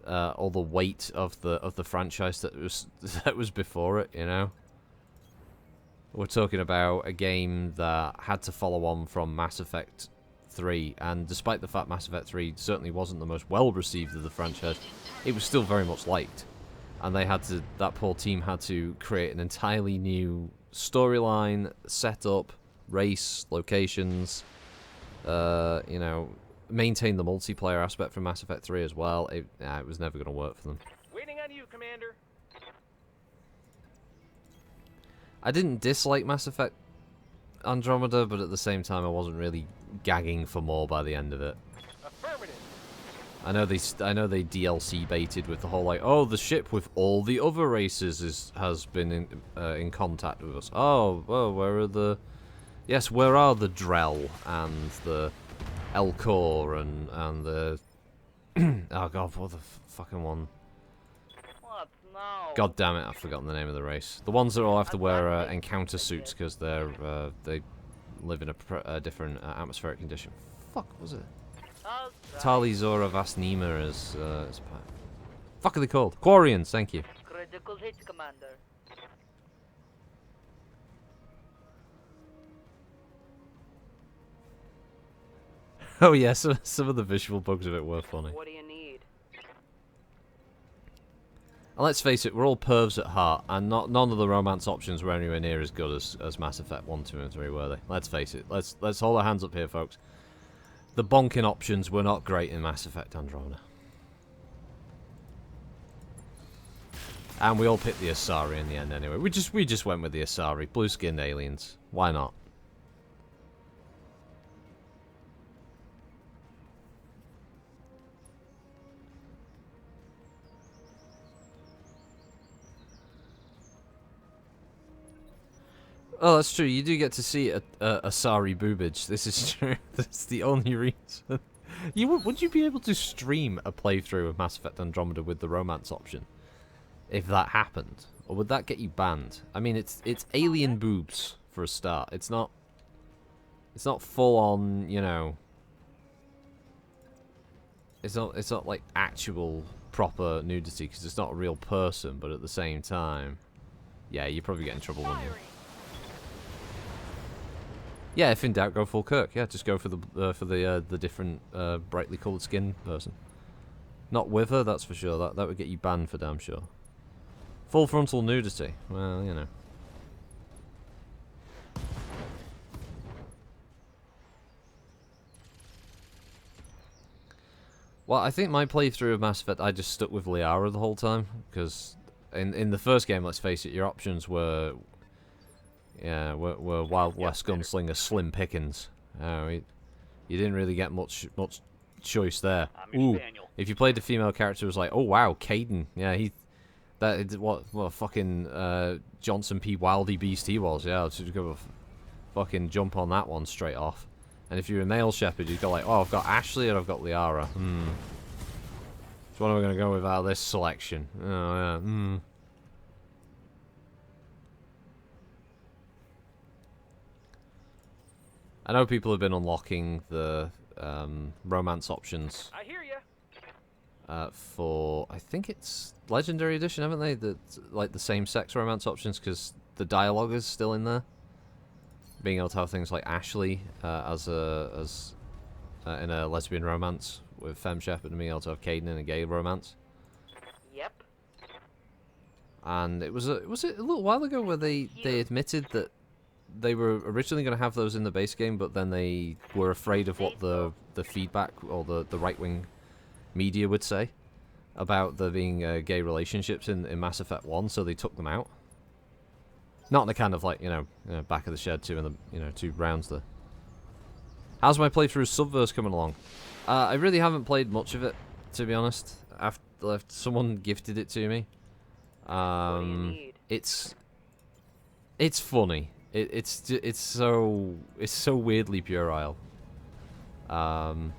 or the weight of the franchise that was before it. You know, we're talking about a game that had to follow on from Mass Effect 3, and despite the fact Mass Effect 3 certainly wasn't the most well received of the franchise, it was still very much liked. And that poor team had to create an entirely new storyline, setup, race, locations, you know, maintain the multiplayer aspect from Mass Effect 3 as well. It was never going to work for them. Waiting on you, Commander. I didn't dislike Mass Effect Andromeda, but at the same time I wasn't really gagging for more by the end of it. Affirmative. I know they DLC baited with the whole like, oh, the ship with all the other races has been in contact with us. Oh, well, where are the Drell and the Elcor and the oh god, what the fucking one? What now? God damn it, I've forgotten the name of the race. The ones that all have to wear encounter suits because they live in a different atmospheric condition. Fuck, was it? Tali Zora Vasnima is fuck are they called? Quarians, thank you. Critical hit, Commander. Oh yeah, some of the visual bugs of it were funny. What do you need? And let's face it, we're all pervs at heart, and none of the romance options were anywhere near as good as Mass Effect 1, 2, and 3, were they? Let's face it. Let's hold our hands up here, folks. The bonking options were not great in Mass Effect Andromeda. And we all picked the Asari in the end anyway. We just went with the Asari. Blue-skinned aliens. Why not? Oh, that's true. You do get to see a Asari boobage. This is true. That's the only reason. Would you be able to stream a playthrough of Mass Effect Andromeda with the romance option, if that happened, or would that get you banned? I mean, it's alien boobs for a start. It's not full on, you know. It's not like actual proper nudity because it's not a real person. But at the same time, yeah, you probably get in trouble when you. Yeah, if in doubt, go full Kirk. Yeah, just go for the different brightly coloured skin person. Not with her, that's for sure. That would get you banned for damn sure. Full frontal nudity. Well, you know. Well, I think my playthrough of Mass Effect, I just stuck with Liara the whole time because in the first game, let's face it, your options were. Yeah, we're Wild West gunslinger slim pickings. You didn't really get much choice there. Ooh, if you played the female character, it was like, oh wow, Caden. Yeah, what fucking Johnson P. Wildy beast he was. Yeah, let's just go fucking jump on that one straight off. And if you're a male shepherd, you'd go like, oh, I've got Ashley or I've got Liara. So what am I gonna go with out of this selection? Oh yeah. I know people have been unlocking the romance options. I hear ya. For I think it's Legendary Edition, haven't they? Like the same-sex romance options because the dialogue is still in there. Being able to have things like Ashley in a lesbian romance with Femme Shepherd, and being able to have Caden in a gay romance. Yep. And was it a little while ago where they admitted that they were originally going to have those in the base game, but then they were afraid of what the feedback or the right-wing media would say about there being gay relationships in Mass Effect 1, so they took them out. Not in the kind of like, back of the shed 2 in the, 2 rounds there. How's my playthrough of Subverse coming along? I really haven't played much of it, to be honest. After someone gifted it to me. What do you need? It's funny. It's so weirdly puerile. Some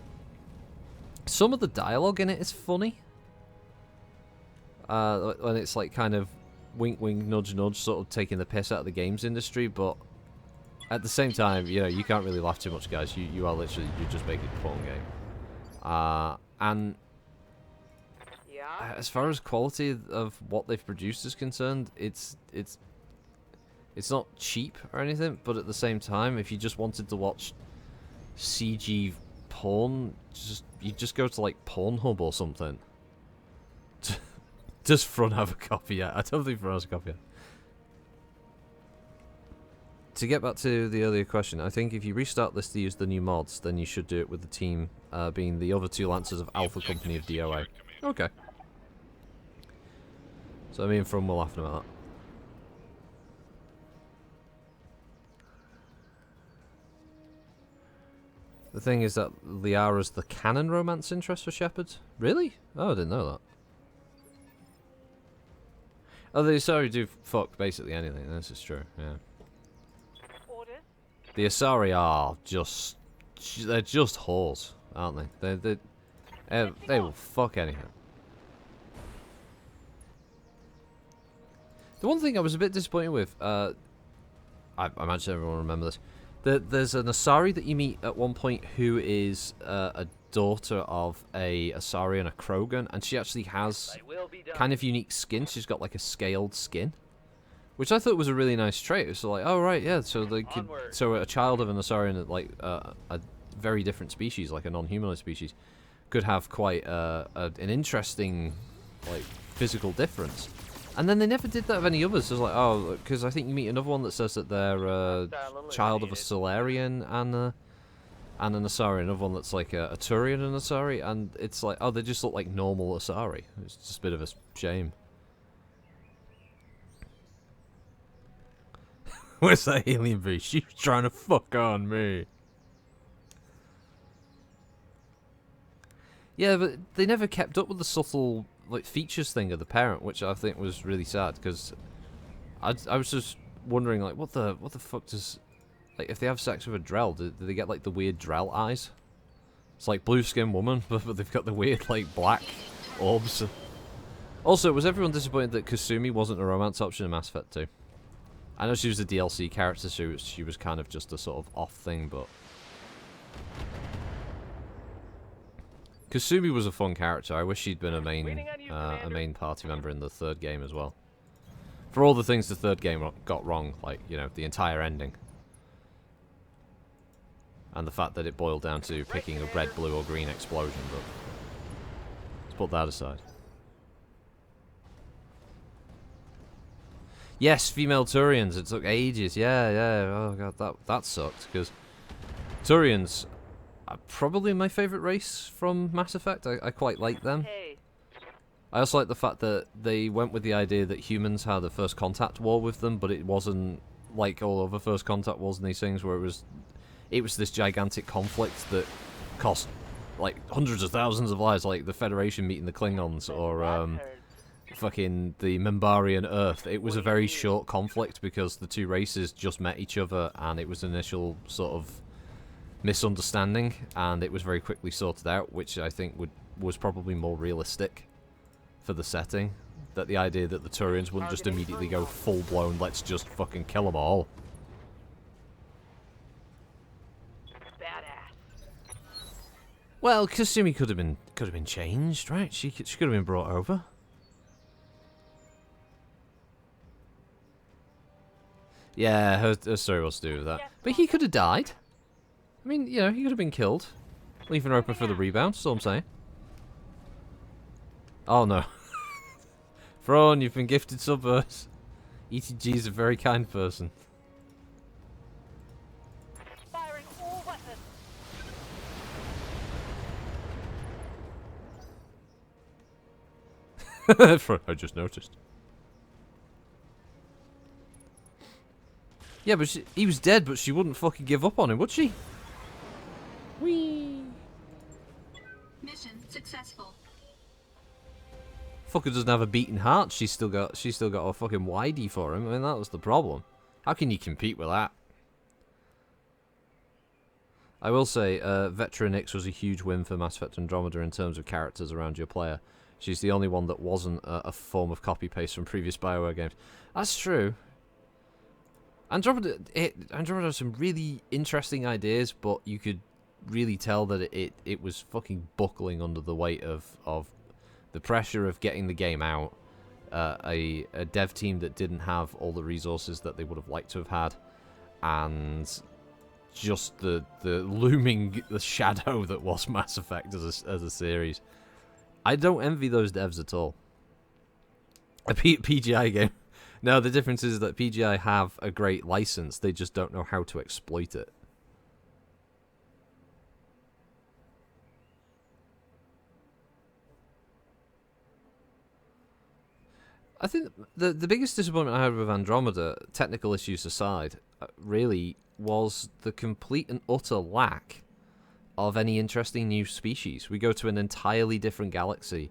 of the dialogue in it is funny. When it's like kind of wink, wink, nudge, nudge, sort of taking the piss out of the games industry, but at the same time, you can't really laugh too much, guys. You are literally, you're just making a porn game. And Yeah? as far as quality of what they've produced is concerned, it's not cheap or anything, but at the same time, if you just wanted to watch CG porn, you just go to like Pornhub or something. Does Front have a copy yet? I don't think Front has a copy yet. To get back to the earlier question, I think if you restart this to use the new mods, then you should do it with the team being the other 2 Lancers of Alpha Company of DOA. Okay. So me and Front were laughing about that. The thing is that Liara's the canon romance interest for Shepard. Really? Oh, I didn't know that. Oh, the Asari do fuck basically anything. This is true, yeah. Orders? The Asari are just... they're just whores, aren't they? They will fuck anything. The one thing I was a bit disappointed with, I imagine everyone will remember this. There's an Asari that you meet at one point who is a daughter of a Asari and a Krogan, and she actually has kind of unique skin. She's got like a scaled skin, which I thought was a really nice trait. So like, oh right, yeah. So they could, so a child of an Asari and like a very different species, like a non-humanoid species, could have quite an interesting like physical difference. And then they never did that of any others. It was like, oh, because I think you meet another one that says that they're a child of a Solarian and an Asari. Another one that's like a Turian and Asari. And it's like, oh, they just look like normal Asari. It's just a bit of a shame. Where's that alien beast? She's trying to fuck on me. Yeah, but they never kept up with the subtle like features thing of the parent, which I think was really sad, because I was just wondering like what the fuck does, like, if they have sex with a Drell, do they get like the weird Drell eyes? It's like blue skin woman, but they've got the weird like black orbs. Also, was everyone disappointed that Kasumi wasn't a romance option in Mass Effect 2? I know she was a DLC character, so she was kind of just a sort of off thing, but Kasumi was a fun character. I wish she'd been a main party member in the 3rd game as well. For all the things the 3rd game got wrong, like, the entire ending. And the fact that it boiled down to picking a red, blue, or green explosion, but let's put that aside. Yes, female Turians. It took ages. Yeah. Oh god, that sucked, because Turians are probably my favourite race from Mass Effect. I quite like them. Hey. I also like the fact that they went with the idea that humans had a first contact war with them, but it wasn't like all other first contact wars and these things where it was this gigantic conflict that cost like hundreds of thousands of lives, like the Federation meeting the Klingons or fucking the Membarian Earth. It was a very short conflict because the two races just met each other and it was an initial sort of misunderstanding, and it was very quickly sorted out, which I think was probably more realistic for the setting. That the idea that the Turians wouldn't just immediately go full-blown, let's just fucking kill them all. Badass. Well, Kasumi could have been changed, right? She could have been brought over. Yeah, her story was to do with that. But he could have died. I mean, he could have been killed. Leaving her open for the rebound, that's all I'm saying. Oh no. Thrawn, you've been gifted Subverse. ETG is a very kind person. I just noticed. Yeah, but he was dead, but she wouldn't fucking give up on him, would she? Whee! Mission successful. Fucker doesn't have a beating heart. She's still got a fucking Whitey for him. I mean, that was the problem. How can you compete with that? I will say, Veteran X was a huge win for Mass Effect Andromeda in terms of characters around your player. She's the only one that wasn't a form of copy-paste from previous BioWare games. That's true. Andromeda has some really interesting ideas, but you could really tell that it was fucking buckling under the weight of the pressure of getting the game out. A dev team that didn't have all the resources that they would have liked to have had, and just the looming shadow that was Mass Effect as a series. I don't envy those devs at all. A PGI game. No, the difference is that PGI have a great license. They just don't know how to exploit it. I think the biggest disappointment I had with Andromeda, technical issues aside, really was the complete and utter lack of any interesting new species. We go to an entirely different galaxy,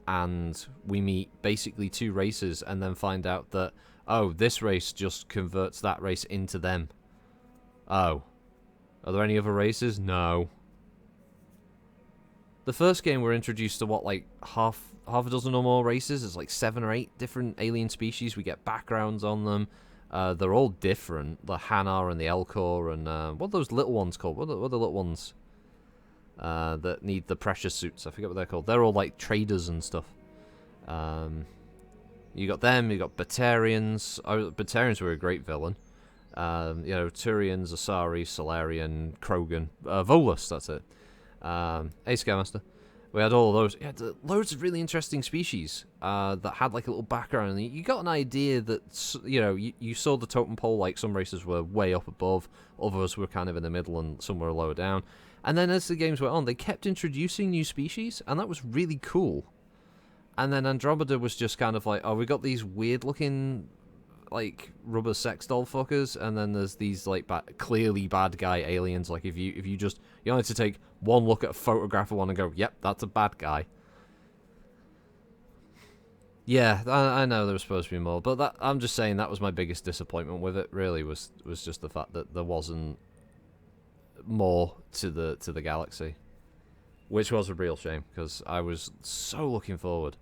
and we meet basically two races, and then find out that, oh, this race just converts that race into them. Oh. Are there any other races? No. The first game we're introduced to, what, like, half a dozen or more races? It's like 7 or 8 different alien species. We get backgrounds on them. They're all different. The Hanar and the Elcor and... what are those little ones called? What are the little ones that need the pressure suits? I forget what they're called. They're all like traders and stuff. You got them. You got Batarians. Oh, Batarians were a great villain. You know, Turians, Asari, Solarian, Krogan. Volus, that's it. Hey, Scaremaster. We had all of those. Yeah, loads of really interesting species that had like a little background. And you got an idea that, you know, you saw the totem pole, like some races were way up above, others were kind of in the middle, and some were lower down. And then as the games went on, they kept introducing new species, and that was really cool. And then Andromeda was just kind of like, oh, we got these weird looking, like, rubber sex doll fuckers, and then there's these like clearly bad guy aliens. Like if you just only had to take one look at a photograph of one and go, yep, that's a bad guy. Yeah, I know there was supposed to be more, but I'm just saying that was my biggest disappointment with it. Really was just the fact that there wasn't more to the galaxy, which was a real shame because I was so looking forward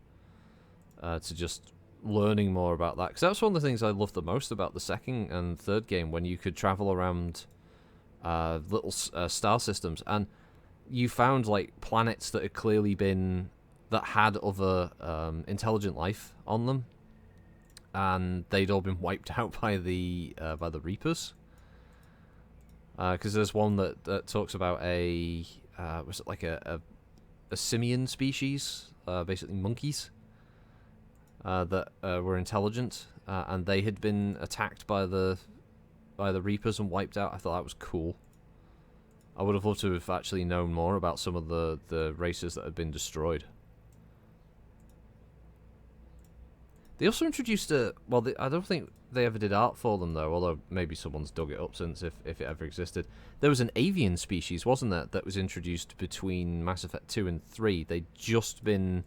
to just learning more about that, because that's one of the things I loved the most about the second and third game, when you could travel around little star systems, and you found like planets that had clearly been, that had other intelligent life on them, and they'd all been wiped out by the Reapers. Because there's one that talks about was it like a simian species, basically monkeys, that were intelligent, and they had been attacked by the Reapers and wiped out. I thought that was cool. I would have loved to have actually known more about some of the races that had been destroyed. They also introduced I don't think they ever did art for them though, although maybe someone's dug it up since, if it ever existed. There was an avian species, wasn't there, that was introduced between Mass Effect 2 and 3. They'd just been...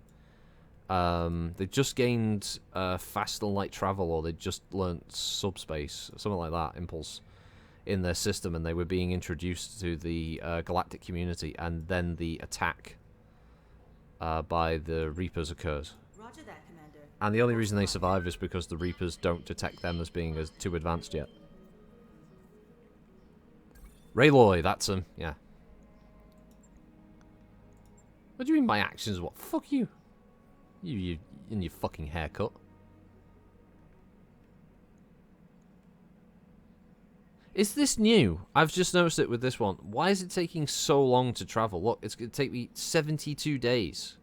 they just gained fast and light travel, or they'd just learnt subspace, something like that, impulse, in their system, and they were being introduced to the galactic community, and then the attack by the Reapers occurs. Roger that, Commander. And the only reason they survive is because the Reapers don't detect them as being too advanced yet. Rayloy, that's him, yeah. What do you mean my actions? What? Fuck you. You in your fucking haircut. Is this new? I've just noticed it with this one. Why is it taking so long to travel? Look, it's going to take me 72 days.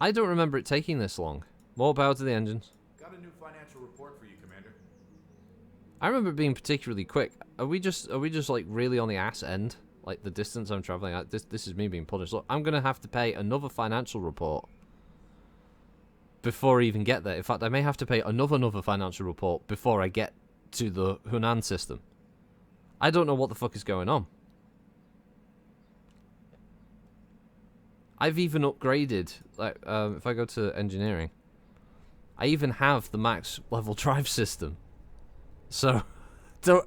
I don't remember it taking this long. More power to the engines. Got a new financial report for you, Commander. I remember it being particularly quick. Are we just like really on the ass end? like the distance I'm traveling at. This is me being punished. Look, I'm gonna have to pay another financial report before I even get there. In fact, I may have to pay another financial report before I get to the Hunan system. I don't know what the fuck is going on. I've even upgraded, like, if I go to engineering, I even have the max level drive system. So,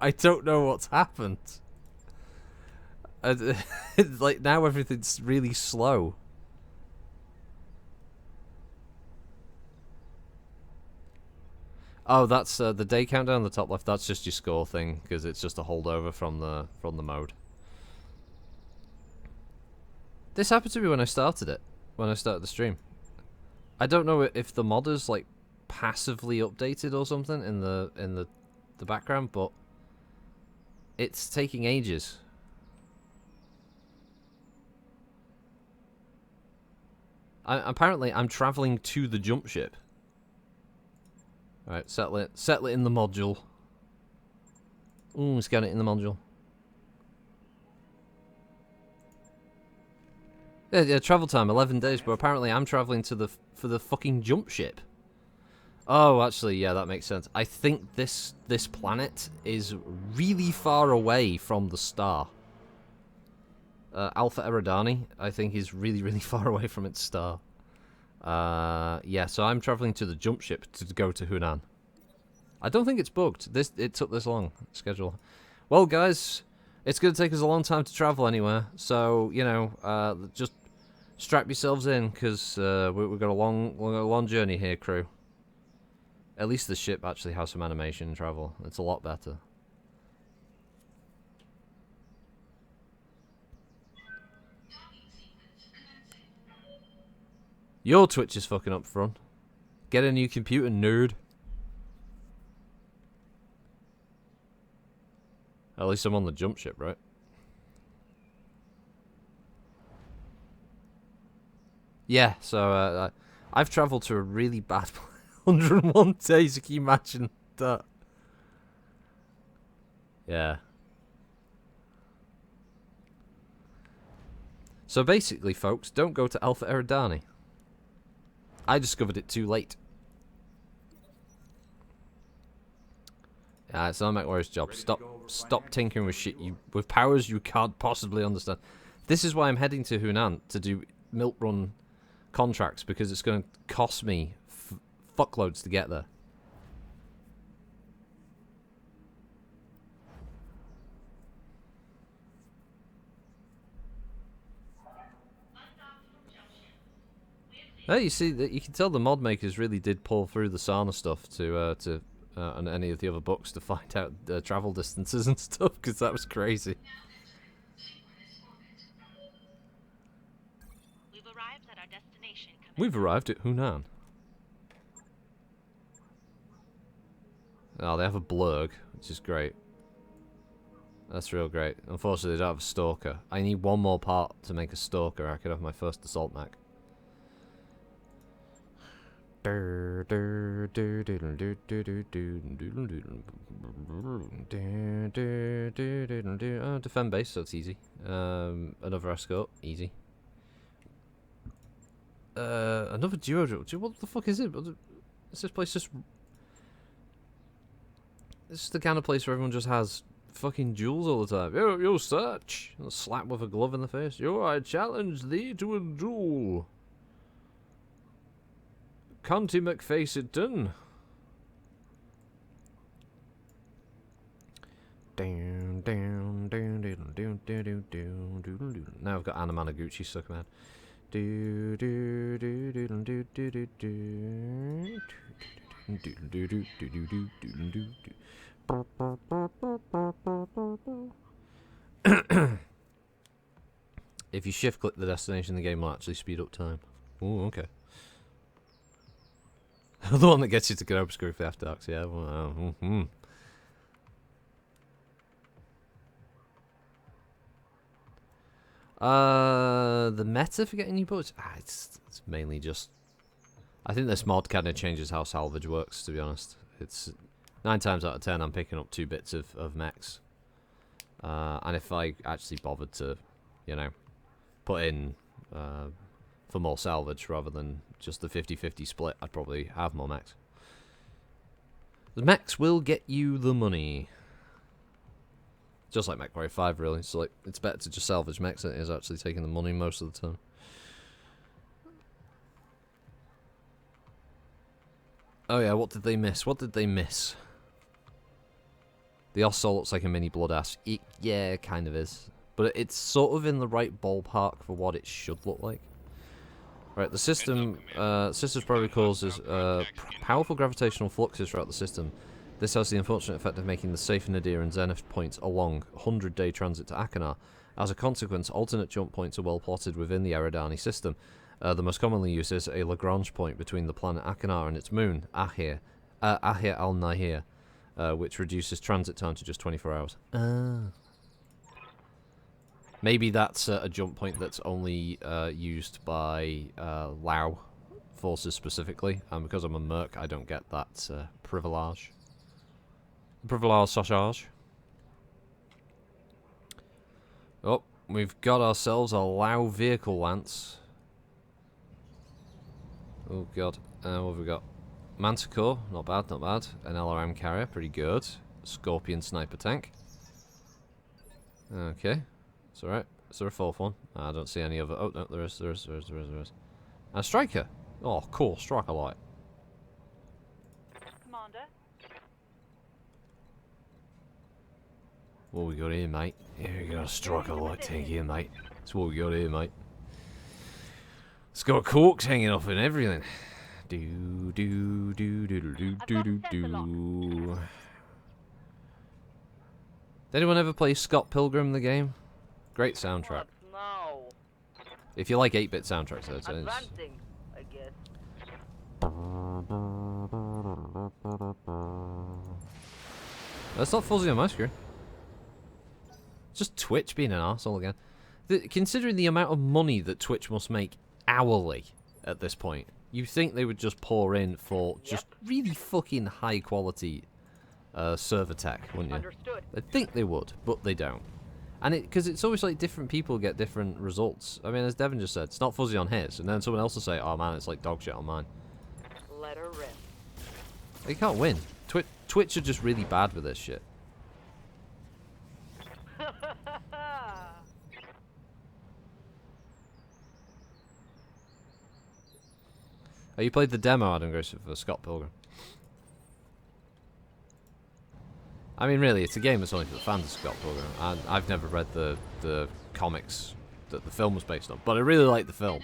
I don't know what's happened. Like, now everything's really slow. Oh, that's the day countdown on the top left. That's just your score thing, because it's just a holdover from the mode. This happened to me when I started it, when I started the stream. I don't know if the modders like passively updated or something in the background, but it's taking ages. Apparently, I'm traveling to the jump ship. All right, settle it in the module. Ooh, scan it in the module. Yeah, travel time 11 days, but apparently I'm traveling to for the fucking jump ship. Oh, actually, yeah, that makes sense. I think this planet is really far away from the star. Alpha Eridani, I think, is really far away from its star. Yeah, so I'm traveling to the jump ship to go to Hunan. I don't think it's bugged. It took this long schedule. Well, guys, it's going to take us a long time to travel anywhere, so you know, just strap yourselves in, because we've got a long journey here, crew. At least the ship actually has some animation travel. It's a lot better. Your Twitch is fucking up front. Get a new computer, nerd. At least I'm on the jump ship, right? Yeah, so I've travelled to a really bad 101 days. Can you imagine that? Yeah. So basically, folks, don't go to Alpha Eridani. I discovered it too late. Yeah, it's not McWarrior's job. Stop tinkering with shit with powers you can't possibly understand. This is why I'm heading to Hunan to do milk run contracts, because it's going to cost me fuckloads to get there. Hey, you see that you can tell the mod makers really did pull through the Sana stuff to and any of the other books to find out travel distances and stuff, because that was crazy. We've arrived at our destination. We've arrived at Hunan. Oh, they have a blurg, which is great. That's real great. Unfortunately, they don't have a stalker. I need one more part to make a stalker. I could have my first assault mech. Defend base, so it's easy. Another escort, easy. Another duo drill. What the fuck is it? Is this place just... This is the kind of place where everyone just has fucking duels all the time. Yo, search! A slap with a glove in the face. Yo, I challenge thee to a duel. Conti McFaceton. Now I've got Anna Managuchi stuck in my head. If you shift click the destination, the game will actually speed up time. Oh, okay. The one that gets you to get obscure for after darks, yeah. Well, the meta for getting new boats? It's mainly just... I think this mod kind of changes how salvage works, to be honest. It's 9 times out of 10 I'm picking up 2 bits of mechs. And if I actually bothered to, you know, put in for more salvage rather than just the 50-50 split, I'd probably have more mechs. The mechs will get you the money. Just like Mech Warrior 5, really. So like, it's better to just salvage mechs than it is actually taking the money most of the time. Oh yeah, what did they miss? What did they miss? The Ossol looks like a mini Bloodass. Yeah, it kind of is. But it's sort of in the right ballpark for what it should look like. Right, the system, system's probably causes powerful gravitational fluxes throughout the system. This has the unfortunate effect of making the safe nadir and zenith points along 100-day transit to Akanar. As a consequence, alternate jump points are well plotted within the Eridani system. The most commonly used is a Lagrange point between the planet Akanar and its moon, Ahir al-Nahir, which reduces transit time to just 24 hours. Maybe that's a jump point that's only used by Lao forces specifically, and because I'm a merc, I don't get that privilege. Privilege sausage. Oh, we've got ourselves a Lao vehicle lance. Oh god, what have we got? Manticore, not bad, not bad. An LRM carrier, pretty good. Scorpion sniper tank. Okay, it's alright. Is there a fourth one? I don't see any other. Oh no, there is. And a striker. Oh, cool, striker light. Commander. What we got here, mate? Here we got a striker light tank here, mate. That's what we got here, mate. It's got corks hanging off and everything. Do do do do do do do do. Did anyone ever play Scott Pilgrim the game? Great soundtrack. No. If you like 8-bit soundtracks, that's it. Advancing, I guess. That's not fuzzy on my screen. It's just Twitch being an arsehole again. Considering the amount of money that Twitch must make hourly at this point, you think they would just pour in for just really fucking high quality server tech, wouldn't you? Understood. I think they would, but they don't. And because it's always like different people get different results. I mean, as Devin just said, it's not fuzzy on his, and then someone else will say, "Oh man, it's like dog shit on mine." Let her rip. You can't win. Twitch are just really bad with this shit. Oh, you played the demo, Adam Grace, for Scott Pilgrim. I mean, really, it's a game that's only for the fans of Scott Pilgrim. And I've never read the comics that the film was based on, but I really like the film.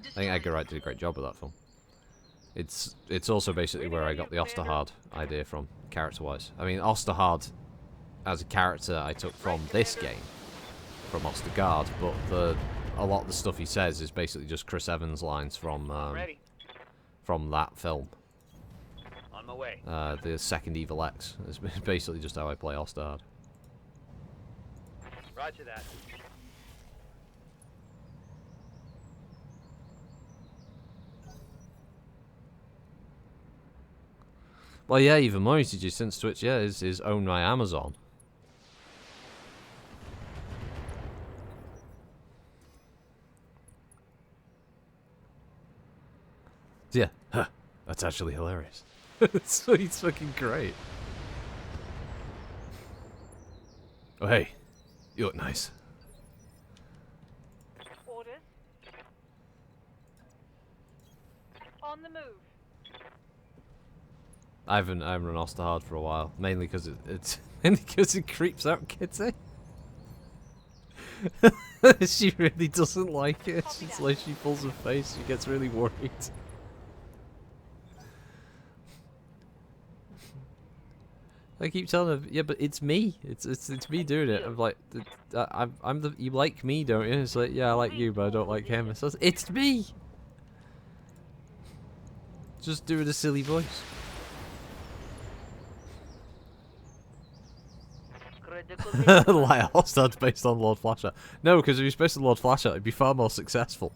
I think Edgar Wright did a great job with that film. It's also basically where I got the Osterhard idea from, character-wise. I mean, Osterhard, as a character, I took from this game, from Ostergaard, but a lot of the stuff he says is basically just Chris Evans lines from that film. On my way. The second Evil X. It's basically just how I play Osterhard. Roger that. Well, yeah, even more ECG since Twitch, yeah, is owned by Amazon. Yeah, huh, that's actually hilarious. It's fucking great. Oh, hey, you look nice. Orders. On the move. I haven't run Osterhard for a while, mainly because it creeps out Kitty. She really doesn't like it. It's like she pulls her face. She gets really worried. I keep telling her, yeah, but it's me. It's me doing it. I'm like, I'm the. You like me, don't you? It's like, yeah, I like you, but I don't like him. It's me. Just doing a silly voice. Like Hostad's based on Lord Flasher. No, because if he's based on Lord Flasher, it'd be far more successful.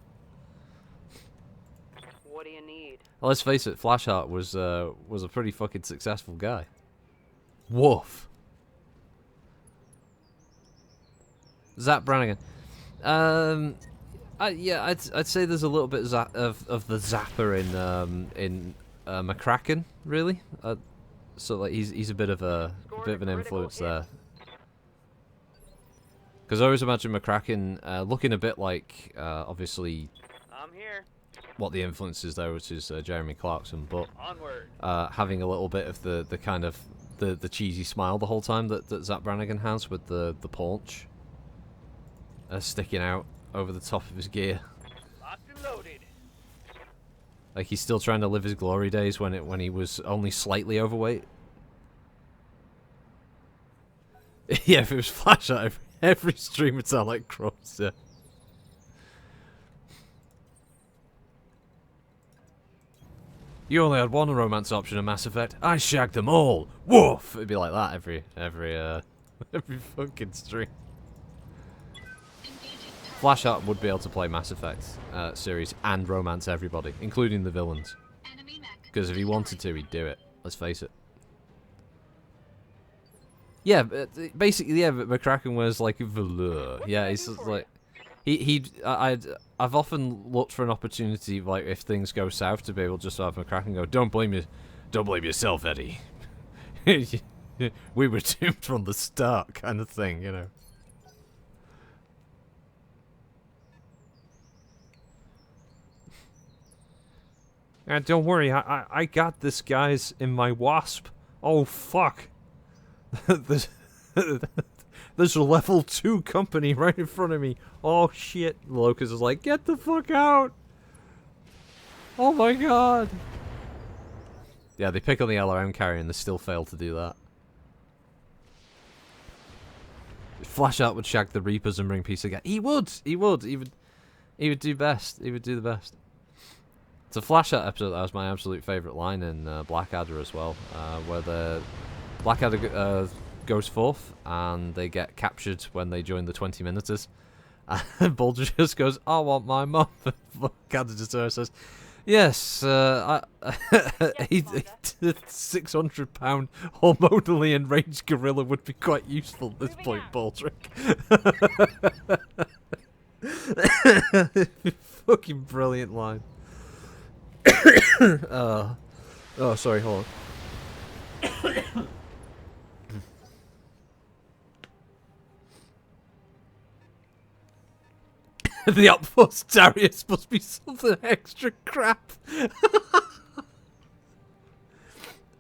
What do you need? Well, let's face it, Flashheart was a pretty fucking successful guy. Woof. Zap Brannigan. Yeah, I'd say there's a little bit of the Zapper in McCracken, really. So like he's a bit of an influence there. Because I always imagine McCracken looking a bit like obviously I'm here. what the influence is there, which is Jeremy Clarkson, but Onward. having a little bit of the kind of the cheesy smile the whole time that Zap Brannigan has with the paunch sticking out over the top of his gear. Locked and loaded. Like he's still trying to live his glory days when he was only slightly overweight. Yeah, if it was Flash out, every stream would sound like Cross, yeah. You only had one romance option in Mass Effect. I shagged them all. Woof! It'd be like that every fucking stream. Flashheart would be able to play Mass Effect series and romance everybody, including the villains. Because if he wanted to, he'd do it. Let's face it. Yeah, basically, yeah. But McCracken was like velour. Yeah, he's just like I've often looked for an opportunity, like if things go south, to be able to just have McCracken go, "Don't blame yourself, Eddie. We were doomed from the start," kind of thing, you know. Don't worry, I got this, guys, in my Wasp. Oh, fuck. There's a level 2 company right in front of me. Oh, shit. Locust is like, get the fuck out. Oh, my God. Yeah, they pick on the LRM carrier and they still fail to do that. Flash out would shag the Reapers and bring peace again. He would. He would do best. He would do the best. It's a Flash Out episode that was my absolute favourite line in Blackadder as well, where the Blackadder goes forth and they get captured when they join the 20 Minuters. And Bulger just goes, "I want my mum." Blackadder just says, "Yes, he 600-pound hormonally enraged gorilla would be quite useful at this point, Baldrick." Fucking brilliant line. Oh, sorry, hold on. The outpost Darius must be something extra crap.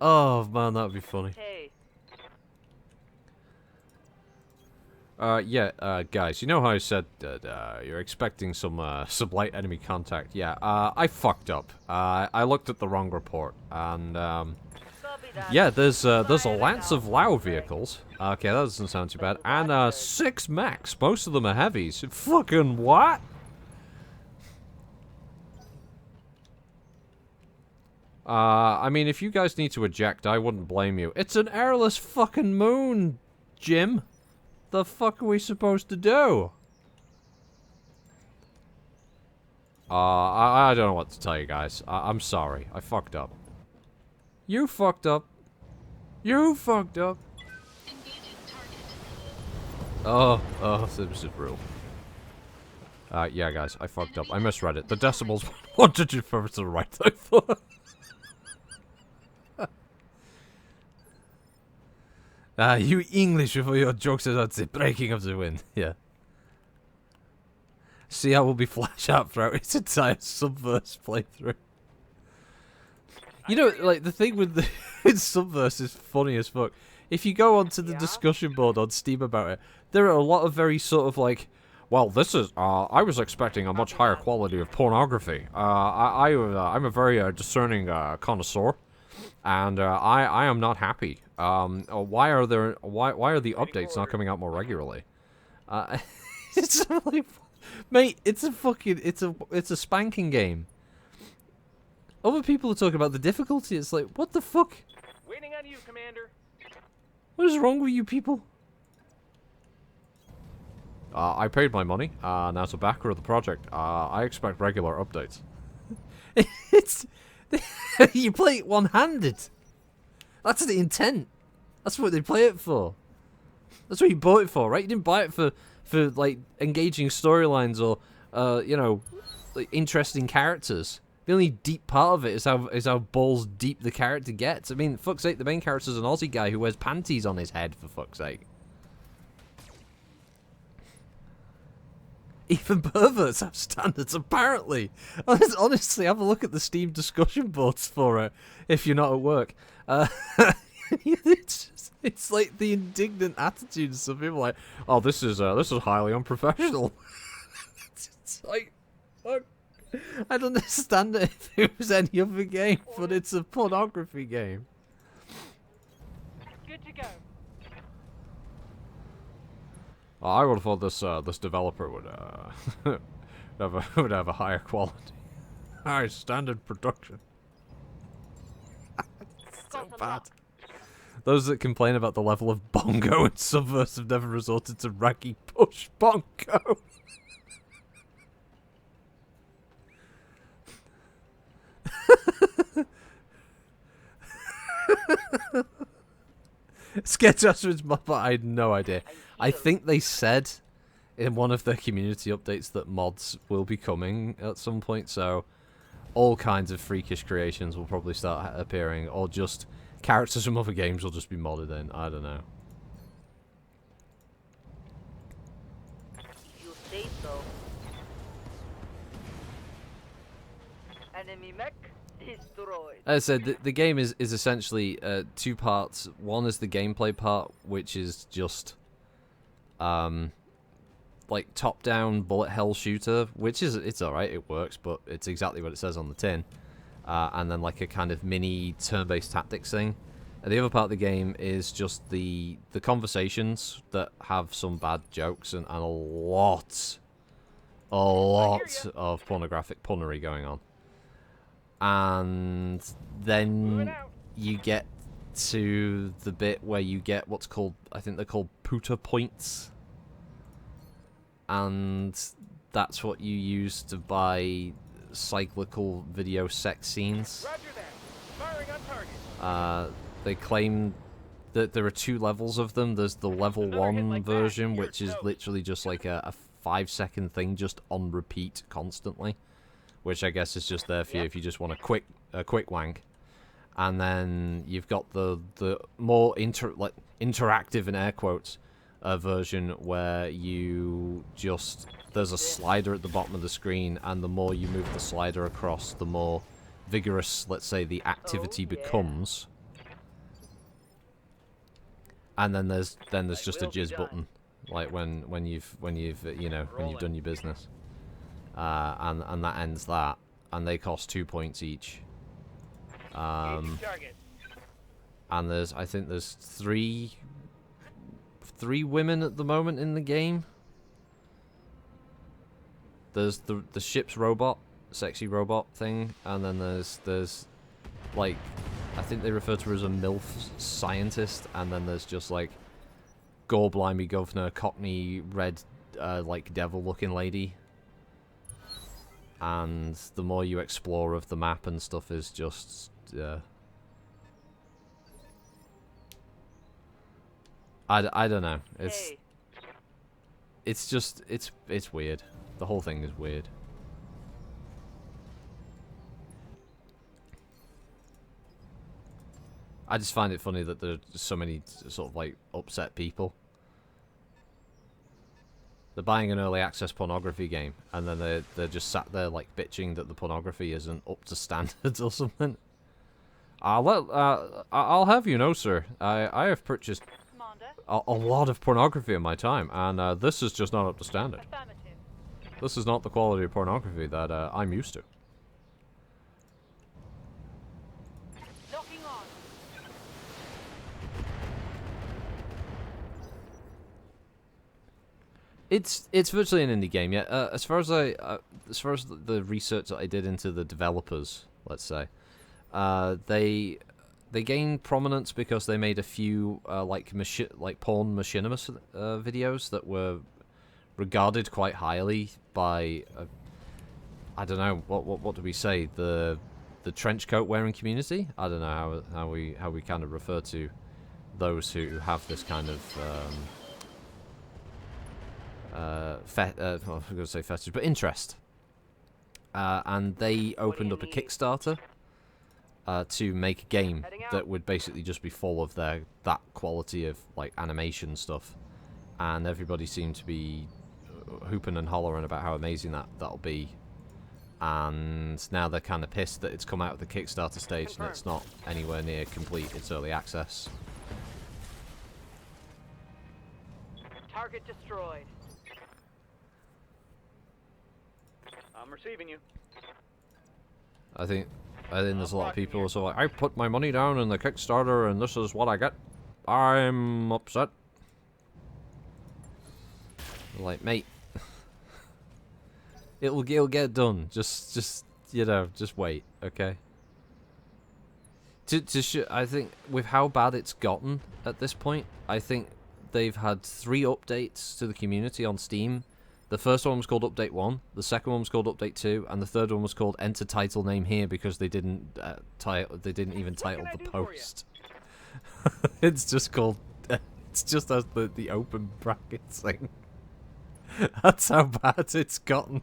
Oh man, that would be funny. Hey, Yeah, guys, you know how I said that you're expecting some light enemy contact? Yeah, I fucked up. I looked at the wrong report, and yeah, there's a lance of Lao vehicles. Okay, that doesn't sound too bad. And 6 mechs. Most of them are heavies. Fucking what? I mean, if you guys need to eject, I wouldn't blame you. It's an airless fucking moon, Jim. The fuck are we supposed to do? I don't know what to tell you guys. I'm sorry. I fucked up. You fucked up. You fucked up. Oh, this is real. Yeah, guys, I fucked up. I misread it. The decimals 1 digit further to the right, I thought. You English with your jokes about the breaking of the wind. Yeah. See how will be flash out throughout its entire Subverse playthrough. You know, like, the thing with the Subverse is funny as fuck. If you go onto the discussion board on Steam about it, there are a lot of very sort of like, well, this is, I was expecting a much higher quality of pornography. I'm a very discerning connoisseur, and I am not happy. Why are the updates not coming out more regularly? It's like, mate, it's a spanking game. Other people are talking about the difficulty. It's like, what the fuck? Waiting on you, Commander. What is wrong with you people? I paid my money, and as a backer of the project, I expect regular updates. It's you play it one-handed. That's the intent. That's what they play it for. That's what you bought it for, right? You didn't buy it for for like engaging storylines or you know, like, interesting characters. The only deep part of it is how balls deep the character gets. I mean, fuck's sake, the main character's an Aussie guy who wears panties on his head, for fuck's sake. Even perverts have standards, apparently. Honestly, have a look at the Steam discussion boards for it if you're not at work. It's like the indignant attitude of some people, like, oh, this is highly unprofessional. It's like, fuck. I'd understand it if it was any other game, but it's a pornography game. Good to go. I would have thought this developer would would have a higher quality, higher standard production. So bad. Those that complain about the level of bongo in Subverse have never resorted to raggy push bongo. Sketch Ashman's Mappa, I had no idea. I think they said in one of their community updates that mods will be coming at some point, so all kinds of freakish creations will probably start appearing, or just characters from other games will just be modded in. I don't know. You say so. Enemy mech destroyed. As I said, the game is essentially two parts. One is the gameplay part, which is just like top-down bullet hell shooter, which is, it's alright, it works, but it's exactly what it says on the tin. And then like a kind of mini turn-based tactics thing. And the other part of the game is just the conversations that have some bad jokes and a lot of pornographic punnery going on. And then you get to the bit where you get what's called, I think they're called puta points. And that's what you use to buy cyclical video sex scenes. Roger that. Firing on target. They claim that there are two levels of them. There's the level 1 version, which is literally just like a 5-second thing just on repeat constantly. Which I guess is just there for you if you just want a quick wank. And then you've got the more interactive, in air quotes, version where you just, there's a slider at the bottom of the screen, and the more you move the slider across, the more vigorous, let's say, the activity becomes. And then there's just a jizz button, like when you've done your business. And that ends that, and they cost 2 points each. And I think there's three women at the moment in the game. There's the ship's robot, sexy robot thing, and then there's like, I think they refer to her as a MILF scientist, and then there's just like gore blimey governor, cockney red like devil looking lady. And the more you explore of the map and stuff is just I don't know. It's just it's weird. The whole thing is weird. I just find it funny that there's so many sort of like upset people. They're buying an early access pornography game, and then they're just sat there like bitching that the pornography isn't up to standards or something. I'll have you know, sir, I have purchased a lot of pornography in my time, and this is just not up to standard. This is not the quality of pornography that I'm used to. It's virtually an indie game, yeah. As far as the research that I did into the developers, let's say, they gained prominence because they made a few like porn machinima videos that were regarded quite highly by I don't know what do we say, the trench coat wearing community. I don't know how we kind of refer to those who have this kind of well, I was going to say fetish, but interest. And they opened up a Kickstarter to make a game that would basically just be full of that quality of like animation stuff, and everybody seemed to be hooping and hollering about how amazing that'll be. And now they're kind of pissed that it's come out of the Kickstarter stage and it's not anywhere near complete. It's early access. Target destroyed. I'm receiving you. I think there's a lot of people who are sort of like, I put my money down in the Kickstarter and this is what I get. I'm upset. Like, mate, it'll get done. Just you know, just wait, okay? I think with how bad it's gotten at this point, I think they've had 3 updates to the community on Steam. The first one was called Update 1, the second one was called Update 2, and the third one was called Enter Title Name Here because they didn't even title the post. It's just called, it's just as the open brackets thing. That's how bad it's gotten.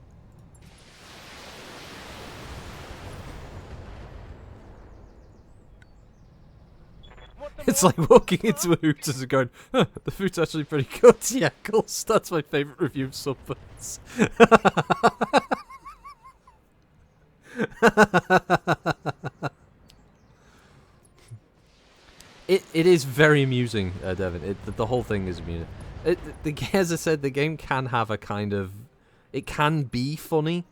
It's like walking into a Hooters and going, huh, the food's actually pretty good. Yeah, cool. That's my favourite review of Subwoods. It is very amusing, Devin. The whole thing is amusing. As I said, the game can have a kind of... It can be funny,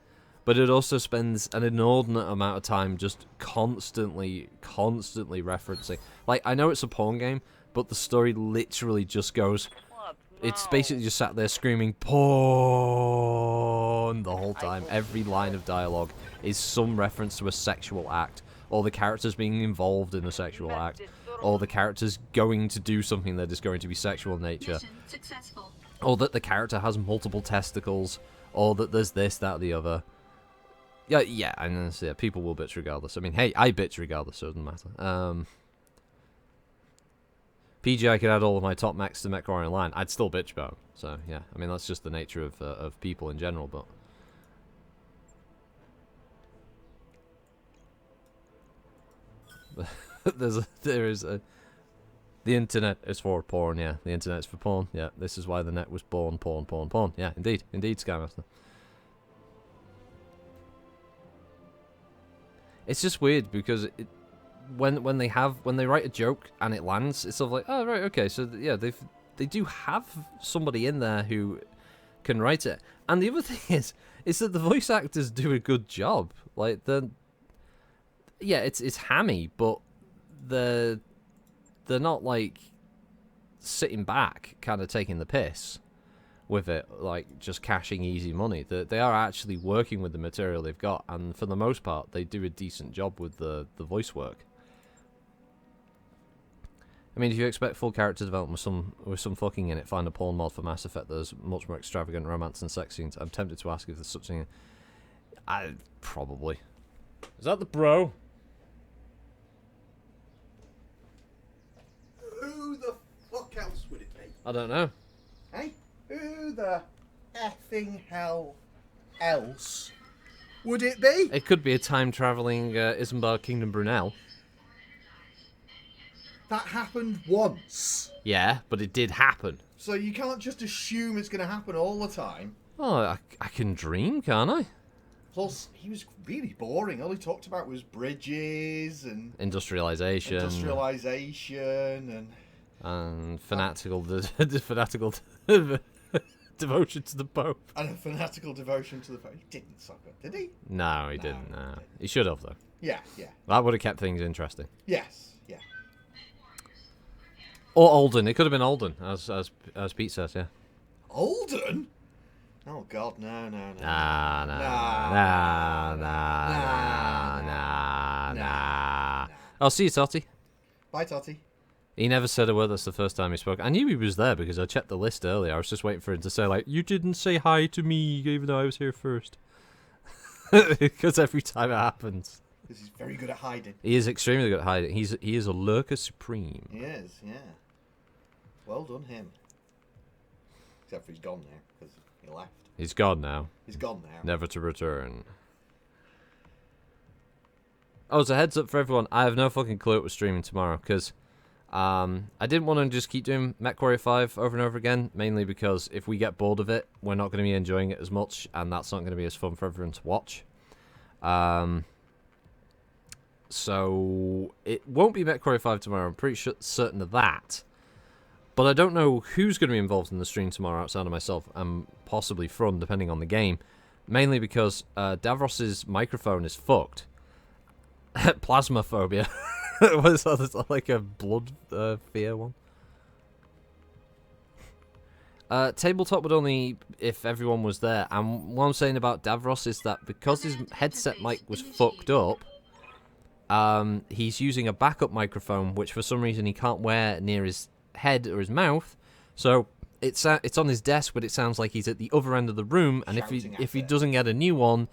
but it also spends an inordinate amount of time just constantly referencing. Like, I know it's a porn game, but the story literally just goes... It's basically just sat there screaming, porn, the whole time. Every line of dialogue is some reference to a sexual act, or the characters being involved in a sexual act, or the characters going to do something that is going to be sexual in nature, Mission successful. or that the character has multiple testicles, or that there's this, that, or the other. Yeah, and yeah, people will bitch regardless. I mean, hey, I bitch regardless, so it doesn't matter. PG, I could add all of my top mechs to MechWarrior Online. I'd still bitch about it. So, yeah, I mean, that's just the nature of people in general, but... The internet is for porn, yeah. The internet is for porn, yeah. This is why the net was born, porn. Yeah, indeed, Skymaster. It's just weird because when they write a joke and it lands, it's sort of like, oh right, okay, so yeah, they do have somebody in there who can write it. And the other thing is that the voice actors do a good job. Like it's hammy, but they're not like sitting back kind of taking the piss with it, like just cashing easy money. They are actually working with the material they've got, and for the most part they do a decent job with the voice work. I mean, if you expect full character development with some fucking in it, find a porn mod for Mass Effect that has much more extravagant romance and sex scenes. I'm tempted to ask if there's such thing. Probably. Is that the bro? Who the fuck else would it be? I don't know. Hey? Who the effing hell else would it be? It could be a time-traveling Isambard Kingdom Brunel. That happened once. Yeah, but it did happen. So you can't just assume it's going to happen all the time. Oh, I can dream, can't I? Plus, he was really boring. All he talked about was bridges and... Industrialization. And fanatical devotion to the Pope. And a fanatical devotion to the Pope. He didn't suck up, did he? No, he didn't. No. He should have, though. Yeah. That would have kept things interesting. Yes, yeah. Or Alden. It could have been Alden, as Pete says, yeah. Alden? Oh, God, no. Nah. I'll see you, Totty. Bye, Totty. He never said a word. That's the first time he spoke. I knew he was there because I checked the list earlier. I was just waiting for him to say, like, you didn't say hi to me, even though I was here first. Because every time it happens. Because he's very good at hiding. He is extremely good at hiding. He is a lurker supreme. He is, yeah. Well done, him. Except for he's gone now, because he left. He's gone now. He's gone now. Never to return. Oh, so heads up for everyone. I have no fucking clue what we're streaming tomorrow, because I didn't want to just keep doing MechWarrior 5 over and over again, mainly because if we get bored of it, we're not going to be enjoying it as much, and that's not going to be as fun for everyone to watch. So it won't be MechWarrior 5 tomorrow. I'm pretty certain of that. But I don't know who's going to be involved in the stream tomorrow outside of myself, and possibly Frun, depending on the game. Mainly because Davros's microphone is fucked. Plasmaphobia. What is that? Is that like a blood fear one? Tabletop would only if everyone was there. And what I'm saying about Davros is that because his headset mic was fucked up, he's using a backup microphone, which for some reason he can't wear near his head or his mouth. So it's on his desk, but it sounds like he's at the other end of the room. And if he doesn't get a new one,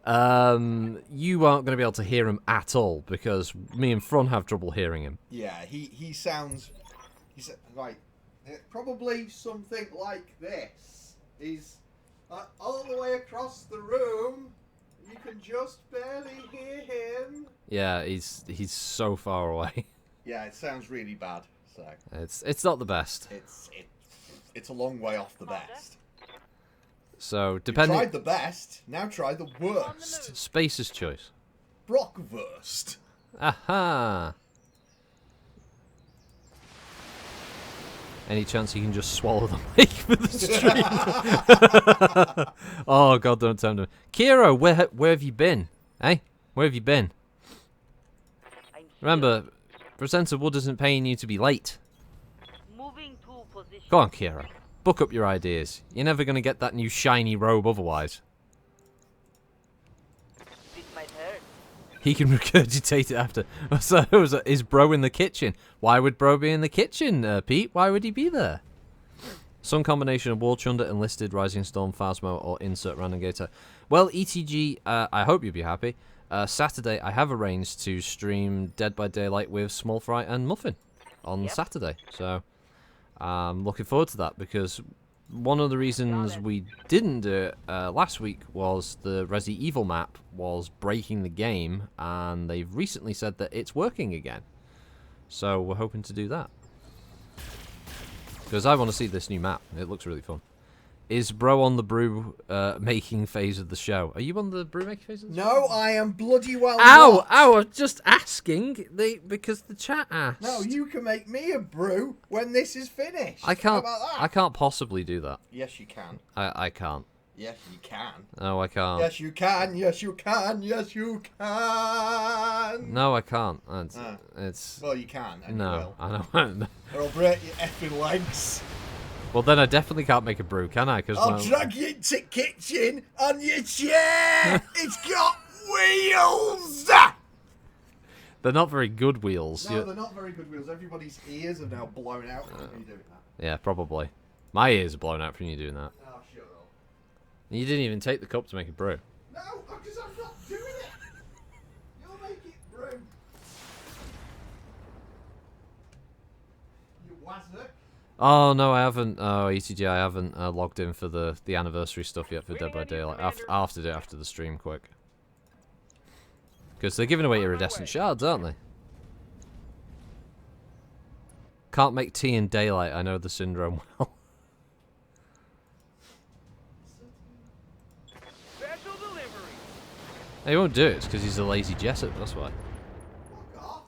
you aren't going to be able to hear him at all, because me and Frun have trouble hearing him. Yeah, he sounds... He's like... Probably something like this. He's all the way across the room. You can just barely hear him. Yeah, he's so far away. Yeah, it sounds really bad. So it's not the best. It's a long way off the best. So depending. You tried the best. Now try the worst. Spacer's choice. Brockwurst. Aha. Any chance you can just swallow the mic for the stream? Oh god, don't tempt him. Kiro, where have you been? Eh? Where have you been? Remember, Presenter Wood isn't paying you to be late. Moving to position. Go on, Kiro. Book up your ideas. You're never going to get that new shiny robe otherwise. This might hurt. He can regurgitate it after. So, is Bro in the kitchen? Why would Bro be in the kitchen, Pete? Why would he be there? Some combination of War Chunder, Enlisted, Rising Storm, Phasmo, or insert random gator. Well, ETG, I hope you'll be happy. Saturday, I have arranged to stream Dead by Daylight with Small Fry and Muffin on Saturday. So, I'm looking forward to that, because one of the reasons we didn't do it last week was the Resi Evil map was breaking the game, and they've recently said that it's working again. So we're hoping to do that. Because I want to see this new map. It looks really fun. Is Bro on the brew making phase of the show? Are you on the brew making phase of the show? No, I am bloody well Ow! not. Ow! I'm just asking. Because the chat asked. No, you can make me a brew when this is finished. I can't. How about that? I can't possibly do that. Yes, you can. I can't. Yes, you can. No, I can't. Yes, you can. Yes, you can. Yes, you can. No, I can't. It's. Well, you can. And No, you will. I know. Or I'll break your effing legs. Well, then I definitely can't make a brew, can I? Because I'll drag you into kitchen on your chair. It's got wheels. they're not very good wheels. No, they're not very good wheels. Everybody's ears are now blown out from me doing that. Yeah, probably. My ears are blown out from you doing that. Oh, shut up. You didn't even take the cup to make a brew. No, because I'm not doing it. You'll make it brew. You wazzer. Oh no, I haven't. Oh, ETG, I haven't logged in for the anniversary stuff yet for Dead by Daylight. I'll have to do it after the stream, quick. Because they're giving away iridescent shards, aren't they? Can't make tea in daylight. I know the syndrome well. Special delivery. He won't do it. It's because he's a lazy Jessup. That's why. Fuck off.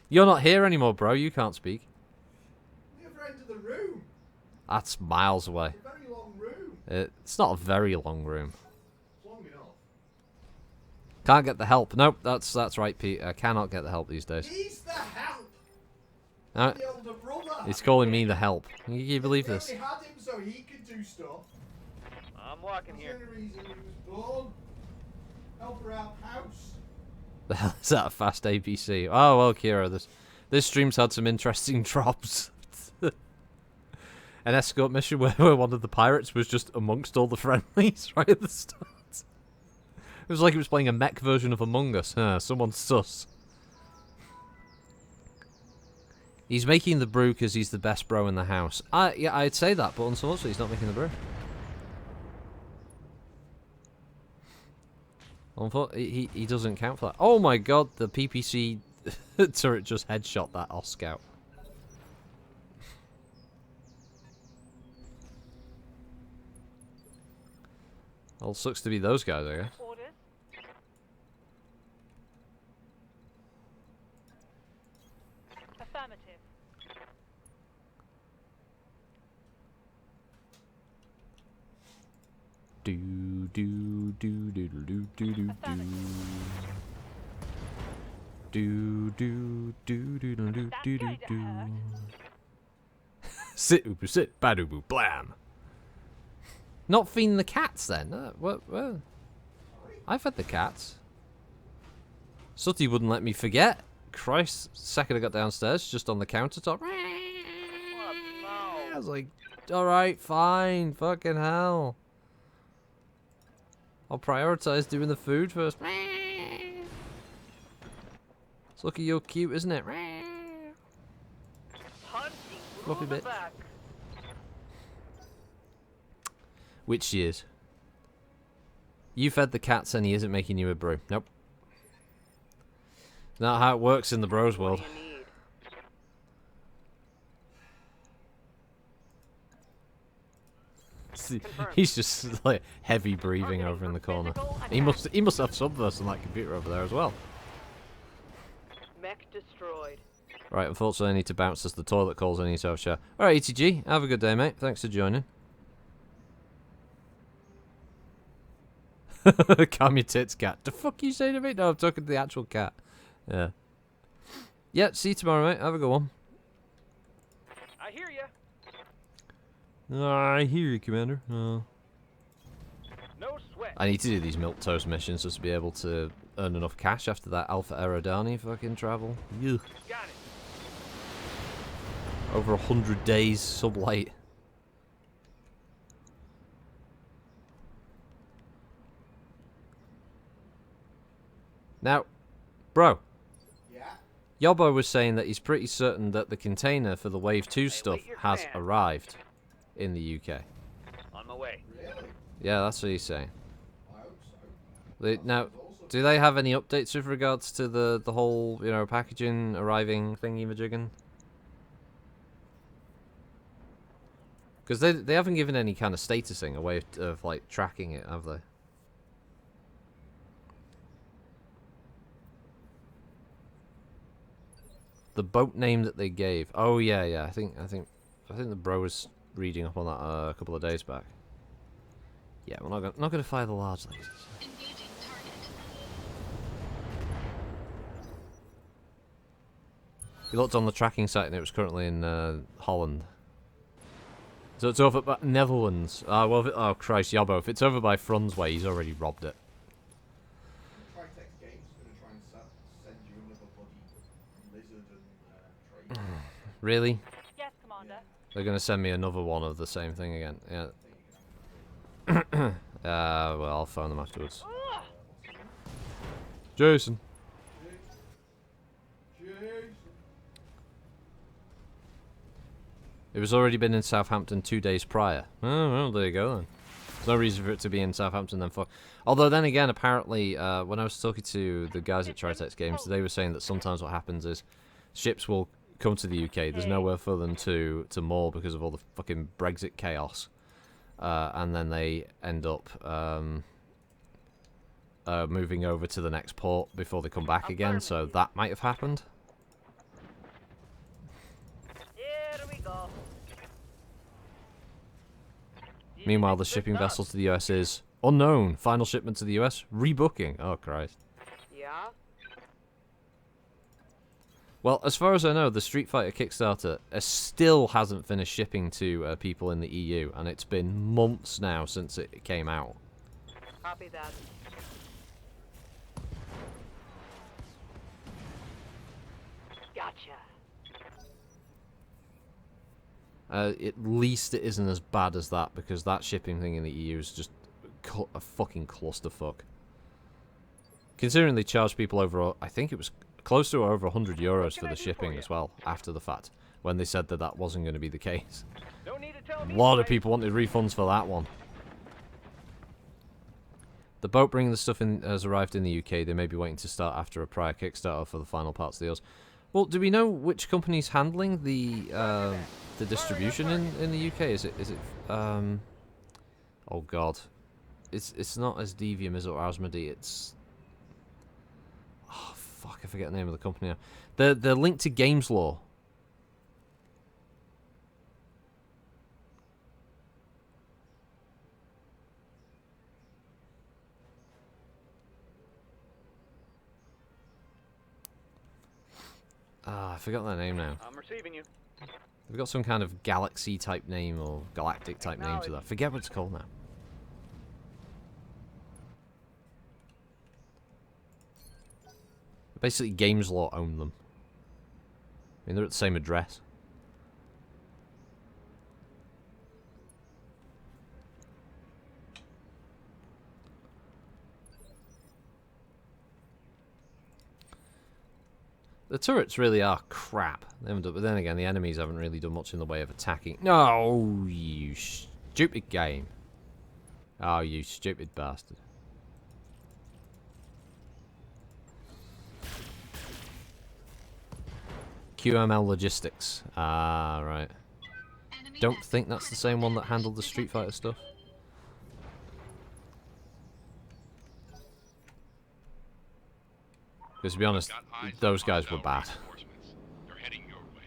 You're not here anymore, bro. You can't speak. The other end of the room. That's miles away. It's a very long room. It's not a very long room. It's long enough. Can't get the help. Nope, that's right, Pete. I cannot get the help these days. He's the help. No, The older brother. he's calling me the help. Can you believe They this? only had him so he could do stuff. I'm walking That's here. the only reason he was born. Help her out house. The hell is that? A fast ABC. Oh well, Kira, this stream's had some interesting drops. An escort mission where one of the pirates was just amongst all the friendlies right at the start. It was like it was playing a mech version of Among Us. Someone's sus. He's making the brew because he's the best bro in the house. Yeah, I'd say that, but unfortunately he's not making the brew. He doesn't count for that. Oh my god, the PPC turret just headshot that Oscout. Well, sucks to be those guys, I guess. Orders. Affirmative. Do do do do do do do do do do do do do do do do do. Sit oopu sit badu boo blam. Not feeding the cats then. What? I fed the cats. Sooty wouldn't let me forget. Christ, second I got downstairs, just on the countertop. I was like, alright, fine, fucking hell. I'll prioritize doing the food first. Sookie, you're cute, isn't it? Fluffy bit. Which she is. You fed the cats and he isn't making you a brew. Nope. Not how it works in the bros world. He's just like heavy breathing over in the corner. He must have Subverse on that computer over there as well. Mech destroyed. Right, unfortunately I need to bounce as the toilet calls. I need to have a shower. Alright, ETG, have a good day, mate. Thanks for joining. Calm your tits, cat. The fuck you say to me? No, I'm talking to the actual cat. Yeah. Yeah, see you tomorrow, mate. Have a good one. I hear ya. I hear you, Commander. No sweat. I need to do these milquetoast missions just to be able to earn enough cash after that Alpha Eridani fucking travel. Ugh. Got it. Over 100 days sublight. Now, bro. Yeah. Yobbo was saying that he's pretty certain that the container for the Wave 2 stuff has arrived in the UK. On my way. Really? Yeah, that's what he's saying. I hope so. Now, do they have any updates with regards to the whole, you know, packaging, arriving thingy-majiggin? Because they haven't given any kind of statusing, a way of like tracking it, have they? The boat name that they gave. Oh yeah. I think the bro was reading up on that a couple of days back. Yeah, we're not gonna fire the large lasers. Engaging target. He looked on the tracking site and it was currently in Holland. So it's over by Netherlands. Well, oh Christ, Yobbo. If it's over by Franz way, he's already robbed it. Tritech Games going to try and send you another bloody lizard and trade. Really? Yes, Commander. They're gonna send me another one of the same thing again. Yeah. Well, I'll phone them afterwards. Jason. It was already been in Southampton 2 days prior. Oh, well, there you go then. There's no reason for it to be in Southampton then. Although then again, apparently, when I was talking to the guys at Tritech Games, they were saying that sometimes what happens is ships will come to the UK. There's nowhere for them to moor because of all the fucking Brexit chaos. And then they end up moving over to the next port before they come back again. So that might have happened. Here we go. Meanwhile, the shipping vessel to the US is unknown. Final shipment to the US, rebooking. Oh, Christ. Yeah. Well, as far as I know, the Street Fighter Kickstarter still hasn't finished shipping to people in the EU, and it's been months now since it came out. Copy that. Gotcha. At least it isn't as bad as that, because that shipping thing in the EU is just a fucking clusterfuck. Considering they charge people over, I think it was close to over €100 for the shipping as well, after the fact. when they said that that wasn't going to be the case. No need to tell A me lot of twice. people wanted refunds for that one. The boat bringing the stuff in has arrived in the UK. They may be waiting to start after a prior Kickstarter for the final parts of the deals. Well, do we know which company's handling the distribution in the UK? Is it oh god, it's not as Devium as or Asmodee. It's oh fuck, I forget the name of the company now. They're linked to Games Law. Ah, I forgot their name now. I'm receiving you. They've got some kind of galaxy type name or galactic type name to that. Forget what it's called now. Basically, Games Law own them. I mean, they're at the same address. The turrets really are crap. They haven't done, but then again, the enemies haven't really done much in the way of attacking. No, you stupid game. Oh, you stupid bastard. QML Logistics. Ah, right. Enemy Don't mech think that's the critical same one that damage handled the Street detected. Fighter stuff. Because to be honest, Got eyes those on guys were hostile bad. reinforcements. They're heading your way.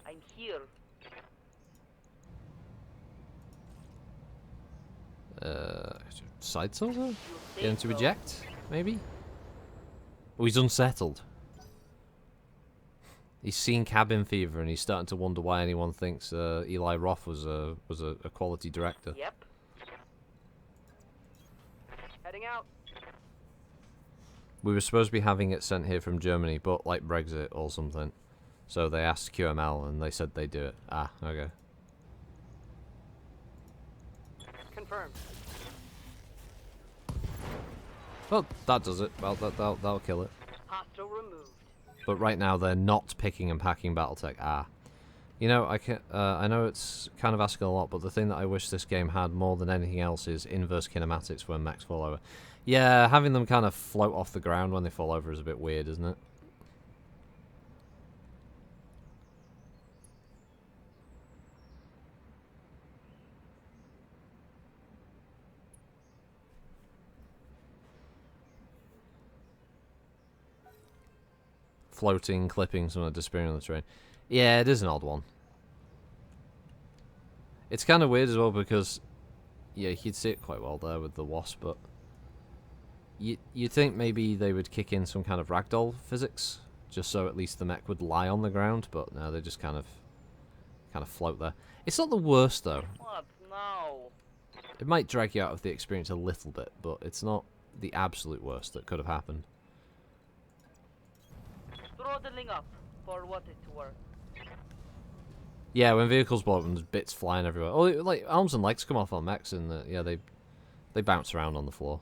I'm here. Side soldier? You Get him to think so? eject, maybe? Oh, he's unsettled. He's seen cabin fever and he's starting to wonder why anyone thinks Eli Roth was a quality director. Yep. Heading out. We were supposed to be having it sent here from Germany, but like Brexit or something. So they asked QML and they said they'd do it. Ah, okay. Confirmed. Well, that does it. Well, that'll kill it. Hostile removed. But right now they're not picking and packing Battletech. Ah. You know, I know it's kind of asking a lot, but the thing that I wish this game had more than anything else is inverse kinematics when mechs fall over. Yeah, having them kind of float off the ground when they fall over is a bit weird, isn't it? Floating, clipping, some of disappearing on the train. Yeah, it is an odd one. It's kind of weird as well because, yeah, you'd see it quite well there with the wasp, but you'd think maybe they would kick in some kind of ragdoll physics, just so at least the mech would lie on the ground, but no, they just kind of float there. It's not the worst though. What? No. It might drag you out of the experience a little bit, but it's not the absolute worst that could have happened. Throttling up for what it's worth. Yeah, when vehicles blow up and there's bits flying everywhere. Oh, like arms and legs come off on mechs, and yeah, they bounce around on the floor.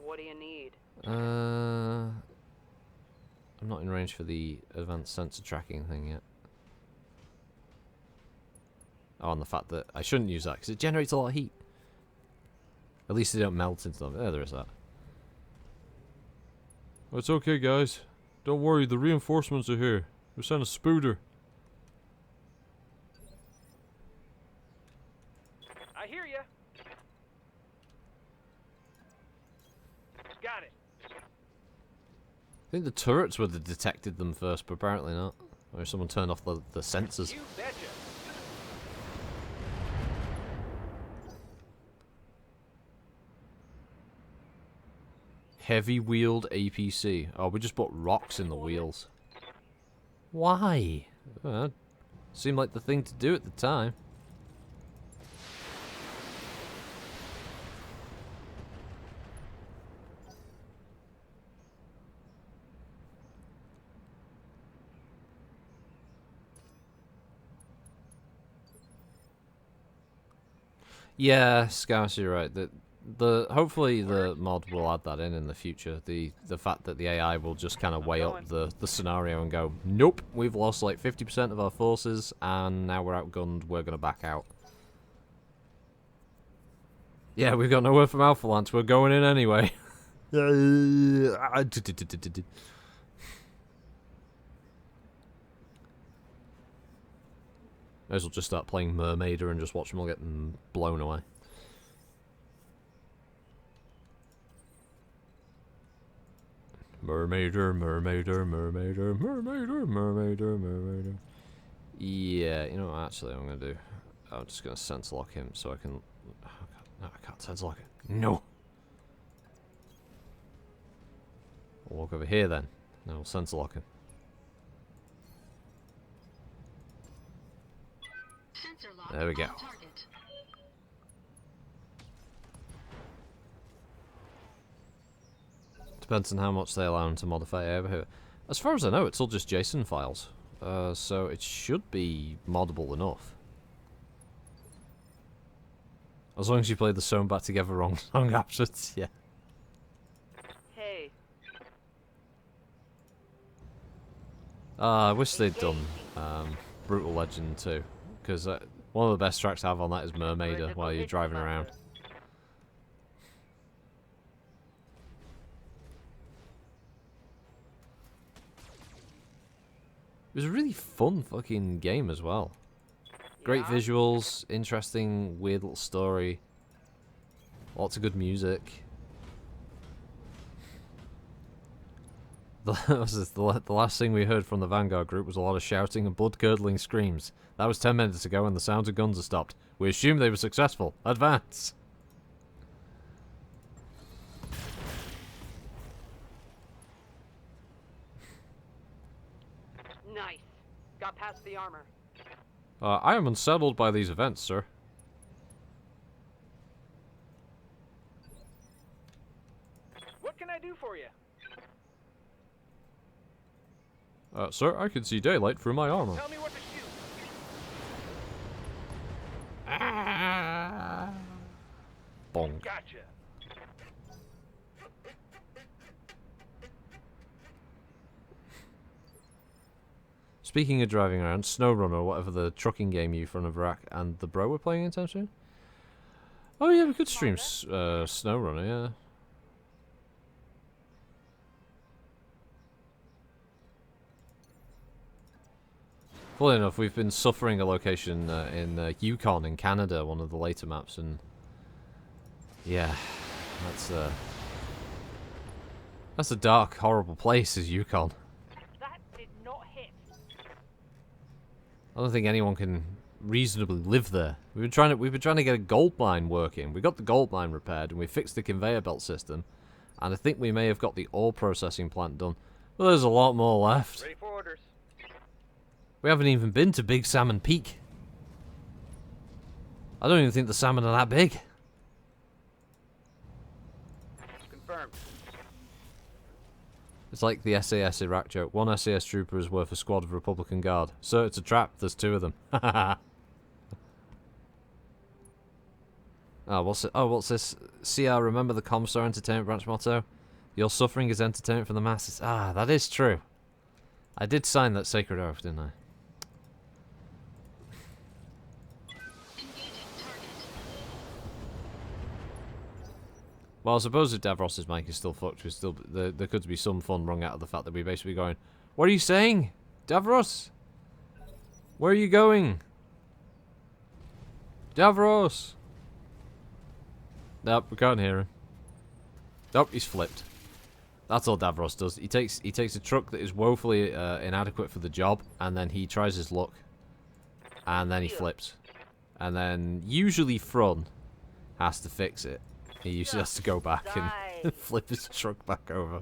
What do you need? I'm not in range for the advanced sensor tracking thing yet. Oh, and the fact that I shouldn't use that because it generates a lot of heat. At least they don't melt into them. Yeah, there is that. It's okay, guys. Don't worry, the reinforcements are here. We sent a spooter. I hear ya. Got it. I think the turrets would have detected them first, but apparently not. Or someone turned off the sensors. You betcha. Heavy wheeled APC. Oh, we just put rocks in the wheels. Why? Seemed like the thing to do at the time. Yeah, Scouse, you're right. hopefully the mod will add that in the future. The fact that the AI will just kind of weigh up the scenario and go, nope, we've lost like 50% of our forces and now we're outgunned. We're gonna back out. Yeah, we've got nowhere from Alpha Lance. We're going in anyway. May as well just start playing Mermaider and just watch them all get blown away. Mermaider, Mermaider, Mermaider, Mermaider, Mermaider, Mermaider. Yeah, you know what actually I'm going to do? I'm just going to sense lock him so I can... Oh, God. No, I can't sense lock it. No! We'll walk over here then. Then we'll sense lock him. Sensor lock There we go. on target. Depends on how much they allow him to modify over here. As far as I know, it's all just JSON files. So it should be moddable enough. As long as you play the Sewn Back Together wrong song afterwards, yeah. Hey, I wish they'd done Brutal Legend too. Because one of the best tracks to have on that is Mermaider while you're driving around. It was a really fun fucking game as well. Great yeah? visuals, interesting, weird little story. Lots of good music. The last thing we heard from the Vanguard group was a lot of shouting and blood-curdling screams. That was 10 minutes ago and the sounds of guns are stopped. We assume they were successful. Advance! Nice. Got past the armor. I am unsettled by these events, sir. What can I do for you? Sir, I can see daylight through my armor. Tell me what to shoot. Bonk. Gotcha. Speaking of driving around, SnowRunner, whatever the trucking game you from Iraq and the bro were playing anytime soon. Oh yeah, we could stream SnowRunner, yeah. Funnily enough, we've been suffering a location in Yukon in Canada, one of the later maps, and yeah, that's a dark, horrible place, is Yukon. That did not hit. I don't think anyone can reasonably live there. We've been trying to get a gold mine working. We got the gold mine repaired, and we fixed the conveyor belt system, and I think we may have got the ore processing plant done. But there's a lot more left. Ready for orders. We haven't even been to Big Salmon Peak. I don't even think the salmon are that big. Confirmed. It's like the SAS Iraq joke. One SAS trooper is worth a squad of Republican Guard. Sir, it's a trap. There's 2 of them. Oh, what's this? CR, remember the Comstar Entertainment branch motto? Your suffering is entertainment for the masses. Ah, that is true. I did sign that sacred oath, didn't I? Engaging target. Well, I suppose if Davros's mic is still fucked, there could be some fun wrung out of the fact that we're basically going, what are you saying? Davros? Where are you going? Davros! Nope, we can't hear him. Nope, he's flipped. That's all Davros does. He takes a truck that is woefully inadequate for the job, and then he tries his luck. And then he flips. And then usually Frun has to fix it. He usually has to go back and flip his truck back over.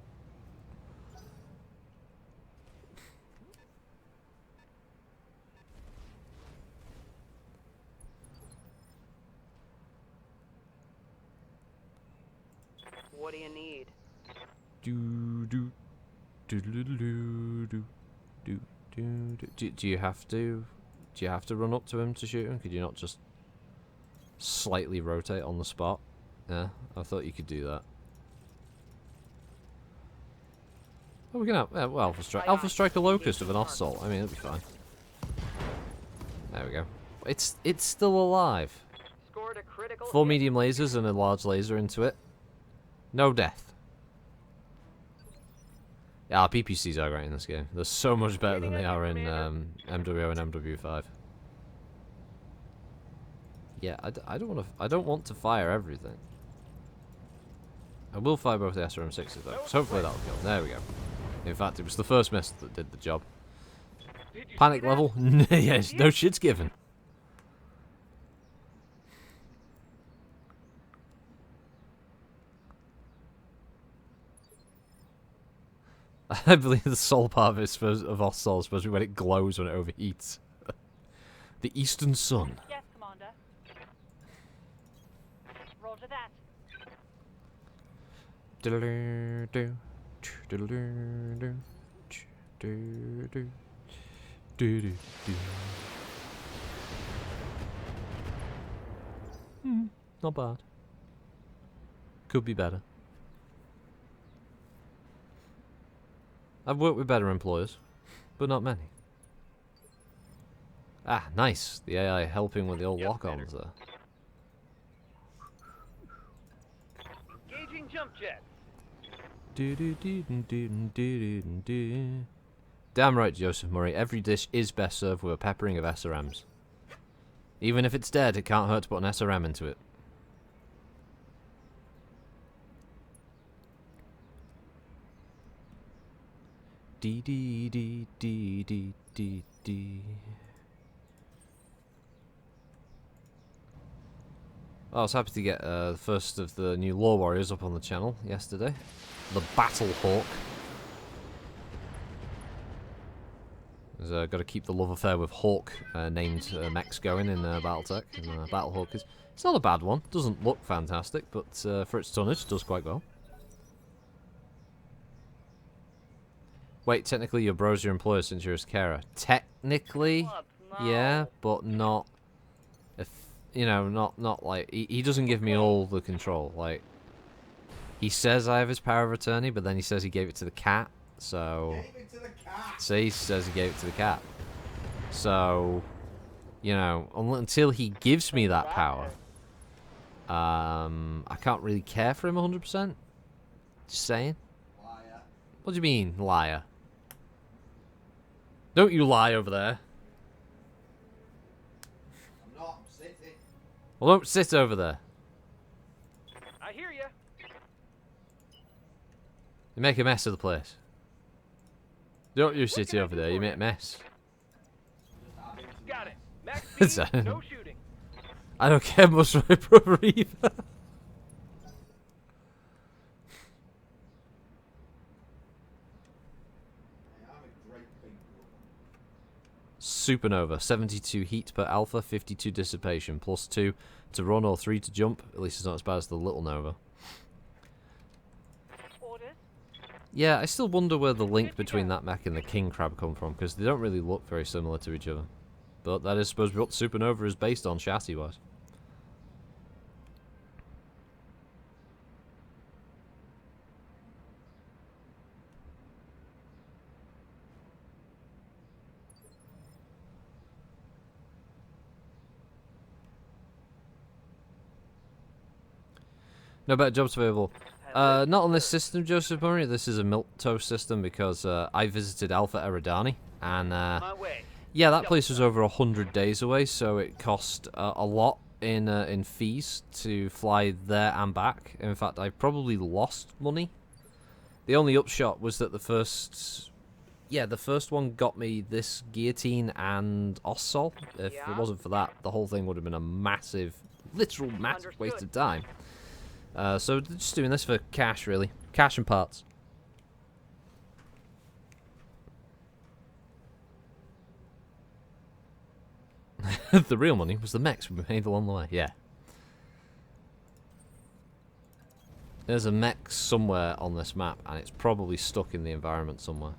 What do you need? Do you have to run up to him to shoot him? Could you not just slightly rotate on the spot? Yeah, I thought you could do that. Oh, we can have well, Alpha Strike a Locust with an Assault. I mean, it'll be fine. There we go. It's still alive. Scored a critical 4 hit. medium lasers and a large laser into it. No death. Yeah, our PPCs are great in this game. They're so much better than they are in MWO and MW5. Yeah, I don't want to fire everything. I will fire both the SRM6s though, so hopefully that'll kill. There we go. In fact, it was the first missile that did the job. Did you Panic see that? level? Yes, no shit's given. I believe the soul part of it of our soul is supposed to be when it glows when it overheats. The Eastern Sun. Yes, Commander. Roger that. Diddle-doo-doo, diddle-doo-doo, doo-doo-doo, doo-doo-doo. Not bad. Could be better. I've worked with better employers, but not many. Ah, nice. The AI helping with the old lock-ons there. Engaging jump jets. Damn right, Joseph Murray. Every dish is best served with a peppering of SRMs. Even if it's dead, it can't hurt to put an SRM into it. Dee dee dee dee dee dee dee. I was happy to get the first of the new Law Warriors up on the channel yesterday. The Battlehawk. Got to keep the love affair with Hawk named mechs going in Battletech. And Battlehawk is it's not a bad one. Doesn't look fantastic, but for its tonnage, does quite well. Wait, technically your bro's your employer since you're his carer. Technically, yeah, but not. If you know, not like he doesn't give me all the control. Like he says I have his power of attorney, but then he says he gave it to the cat. So Gave it to the cat. see, he says he gave it to the cat. So you know, until he gives me that power, I can't really care for him 100%. Just saying. Liar. What do you mean, liar? Don't you lie over there. I'm not. I'm sitting. Well, don't sit over there. I hear ya. You make a mess of the place. Don't you sit over there, you make a mess. Got it. Max It's speed, no shooting. I don't care much for my brother either. I'm a great big brother. Supernova, 72 heat per alpha, 52 dissipation, +2 to run or 3 to jump. At least it's not as bad as the Little Nova. Orders. Yeah, I still wonder where the link between that mech and the King Crab come from, because they don't really look very similar to each other. But that is supposed to be what Supernova is based on, chassis-wise. No better jobs available. Not on this system, Joseph Murray. This is a milk toast system because I visited Alpha Eridani, and My way. yeah, that place was over 100 days away, so it cost a lot in fees to fly there and back. In fact, I probably lost money. The only upshot was that the first one got me this guillotine and Ossol. If it wasn't for that, the whole thing would have been a massive, literal massive waste of time. So just doing this for cash, really. Cash and parts. The real money was the mechs we made along the way, yeah. There's a mech somewhere on this map, and it's probably stuck in the environment somewhere.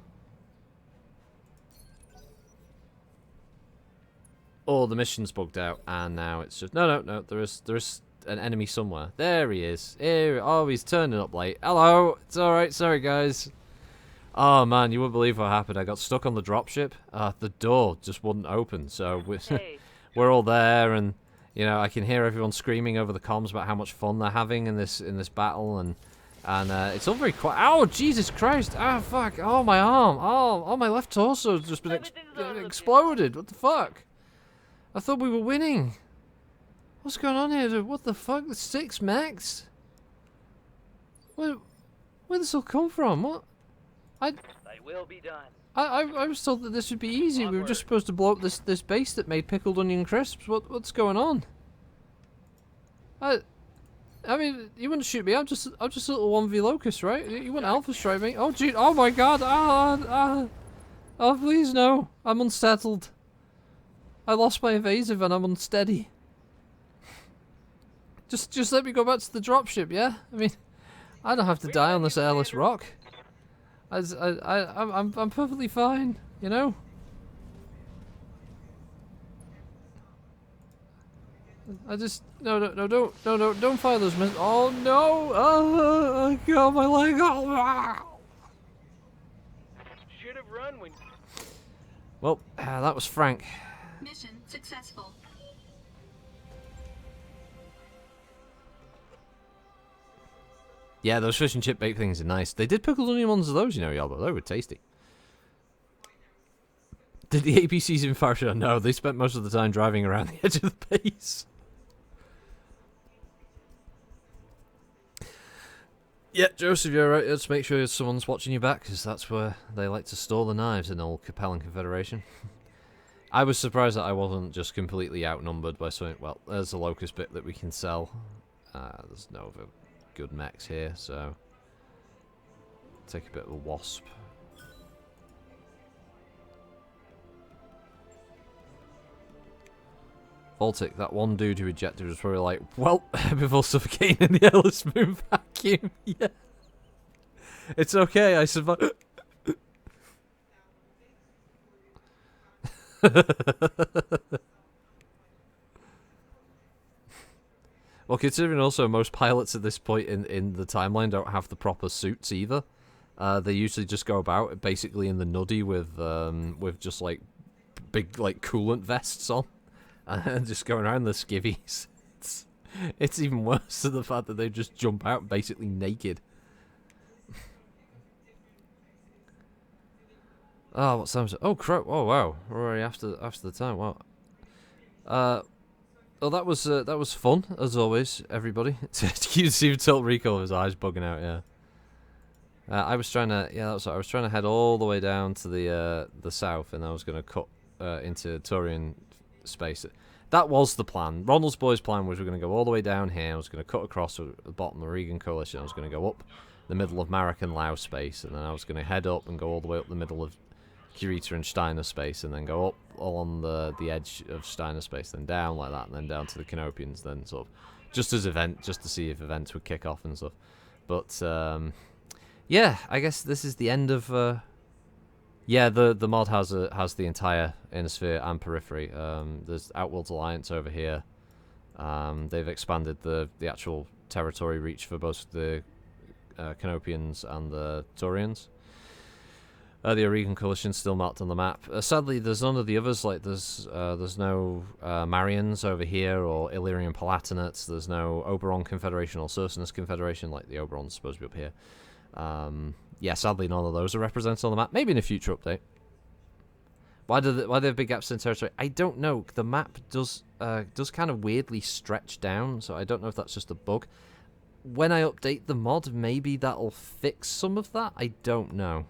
Or the mission's bugged out, and now it's just... No, there is an enemy somewhere. There he is. Here. Oh, he's turning up late. Hello. It's all right. Sorry, guys. Oh man, you wouldn't believe what happened. I got stuck on the dropship. The door just wouldn't open. So Hey, we're all there, and you know I can hear everyone screaming over the comms about how much fun they're having in this battle, and it's all very quiet. Oh Jesus Christ! Ah fuck! Oh my arm! Oh my left torso has just been Everything's all looking exploded. What the fuck? I thought we were winning. What's going on here? Dude? What the fuck? The 6 mechs? Where this all come from? What? they will be done. I was told that this would be easy. We were just supposed to blow up this base that made pickled onion crisps. What's going on? I mean, you wouldn't shoot me. I'm just a little 1v locust, right? You wouldn't alpha strike me. Oh gee, oh my god! Oh please no! I'm unsettled. I lost my evasive and I'm unsteady. Just let me go back to the dropship, yeah? I mean, I don't have to die on this airless rock. I'm perfectly fine, you know? I just don't fire those missiles. Oh no! Oh god, my leg! Oh. Should have run when. Well, that was Frank. Mission successful. Yeah, those fish and chip bake things are nice. They did pickled onion ones of those, you know, Yalbo. They were tasty. Did the APCs in Farsha? No, they spent most of the time driving around the edge of the base. Yeah, Joseph, you're right. Let's make sure someone's watching your back, because that's where they like to store the knives in old Capellan Confederation. I was surprised that I wasn't just completely outnumbered by something. Well, there's a locust bit that we can sell. There's no other good mechs here, so take a bit of a wasp. Baltic, that one dude who ejected was probably like, well, before suffocating in the Ellis Moon vacuum. Yeah. It's okay, I survived. Well, considering also most pilots at this point in the timeline don't have the proper suits either. They usually just go about basically in the nuddy with just like big like coolant vests on. And just going around the skivvies. It's even worse than the fact that they just jump out basically naked. Oh, what time is it? Oh crap! Oh wow, we're already after the time. Wow. Well, that was fun as always, everybody. You can see Tilt Rico with his eyes bugging out. Yeah. I was trying to I was trying to head all the way down to the south, and I was going to cut into Turian space. That was the plan. Ronald's boys' plan was we're going to go all the way down here. I was going to cut across the bottom of the Regan Coalition. I was going to go up the middle of Marek and Lao space, and then I was going to head up and go all the way up the middle of Kurita and Steiner space, and then go up along the edge of Steiner space, then down like that, and then down to the Canopians, then sort of just as event, just to see if events would kick off and stuff. But yeah, I guess this is the end of. Yeah, the mod has the entire inner sphere and periphery. There's Outworlds Alliance over here. They've expanded the actual territory reach for both the Canopians and the Turians. The Oregon Coalition's still marked on the map. Sadly, there's none of the others. Like there's no Marians over here or Illyrian Palatinates. There's no Oberon Confederation or Cercinus Confederation. Like the Oberon's supposed to be up here. Yeah, sadly, none of those are represented on the map. Maybe in a future update. Why do they have big gaps in territory? I don't know. The map does kind of weirdly stretch down, so I don't know if that's just a bug. When I update the mod, maybe that'll fix some of that. I don't know.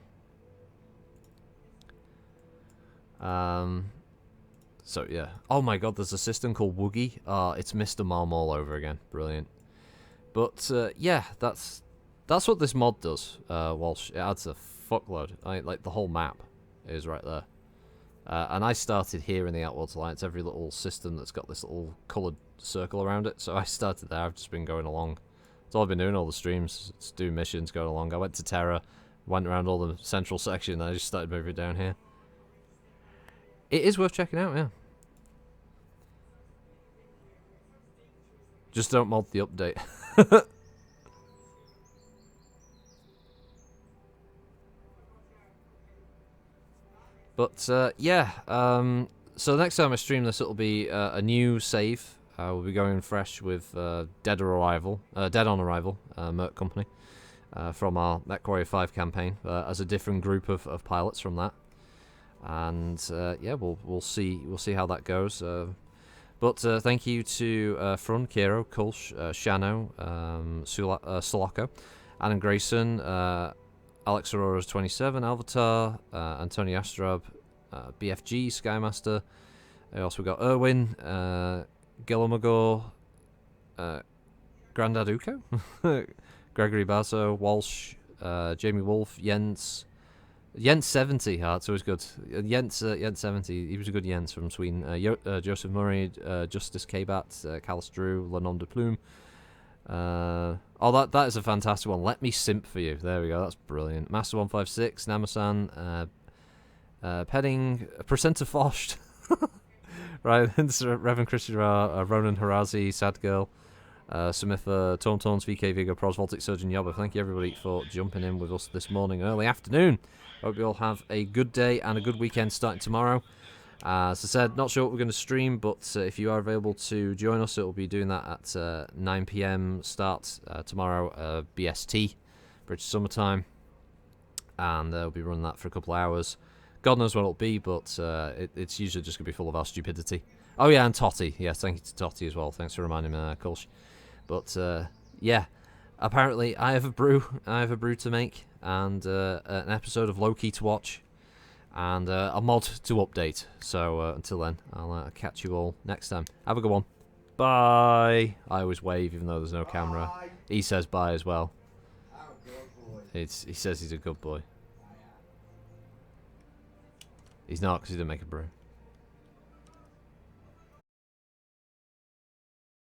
So yeah. Oh my god, there's a system called Woogie. It's Mr. Mom all over again. Brilliant. But yeah, that's what this mod does. Walsh, it adds a fuckload. Like the whole map is right there. And I started here in the Outworlds Alliance. Every little system that's got this little coloured circle around it. So I started there. I've just been going along. That's all I've been doing. All the streams, just do missions, going along. I went to Terra, went around all the central section, and I just started moving down here. It is worth checking out, yeah. Just don't mod the update. But yeah, so next time I stream this, it'll be a new save. We'll be going fresh with Dead on Arrival, Merc Company, from our MechWarrior 5 campaign, as a different group of pilots from that. And yeah, we'll see how that goes. But thank you to Frun, Kiro, Kulsh, Shano, Solako, Adam Grayson, Alex Aurora's 27, Alvatar, Antonio Astrab, BFG, Skymaster. Also we got Erwin, Gillamagor, Grandad Uko, Gregory Basso, Walsh, Jamie Wolf, Jens 70 Hearts, always good. Jens 70, he was a good Jens from Sweden. Joseph Murray, Justice K-Bat, Callus Drew, Lenon de Plume. Oh, that is a fantastic one. Let me simp for you. There we go. That's brilliant. Master 156, Namasan, Penning, Presenter Foshed. Right, Reverend Christian Ronan Harazi, Sad Girl, Samitha, Tom Torns, VK Vigo, Pros, Voltic Surgeon Yobba. Thank you everybody for jumping in with us this morning, early afternoon. Hope you all have a good day and a good weekend starting tomorrow. As I said, not sure what we're going to stream, but if you are available to join us, it will be doing that at 9 PM start tomorrow, BST, British Summertime, and we'll be running that for a couple of hours. God knows what it'll be, but it's usually just going to be full of our stupidity. Oh yeah, and Totty. Yes, thank you to Totty as well. Thanks for reminding me, Kulsh. But yeah, apparently I have a brew to make, and an episode of Loki to watch, and a mod to update. So until then, I'll catch you all next time. Have a good one. Bye. I always wave even though there's no camera. He says bye as well. He says he's a good boy. He's not, because he didn't make a brew.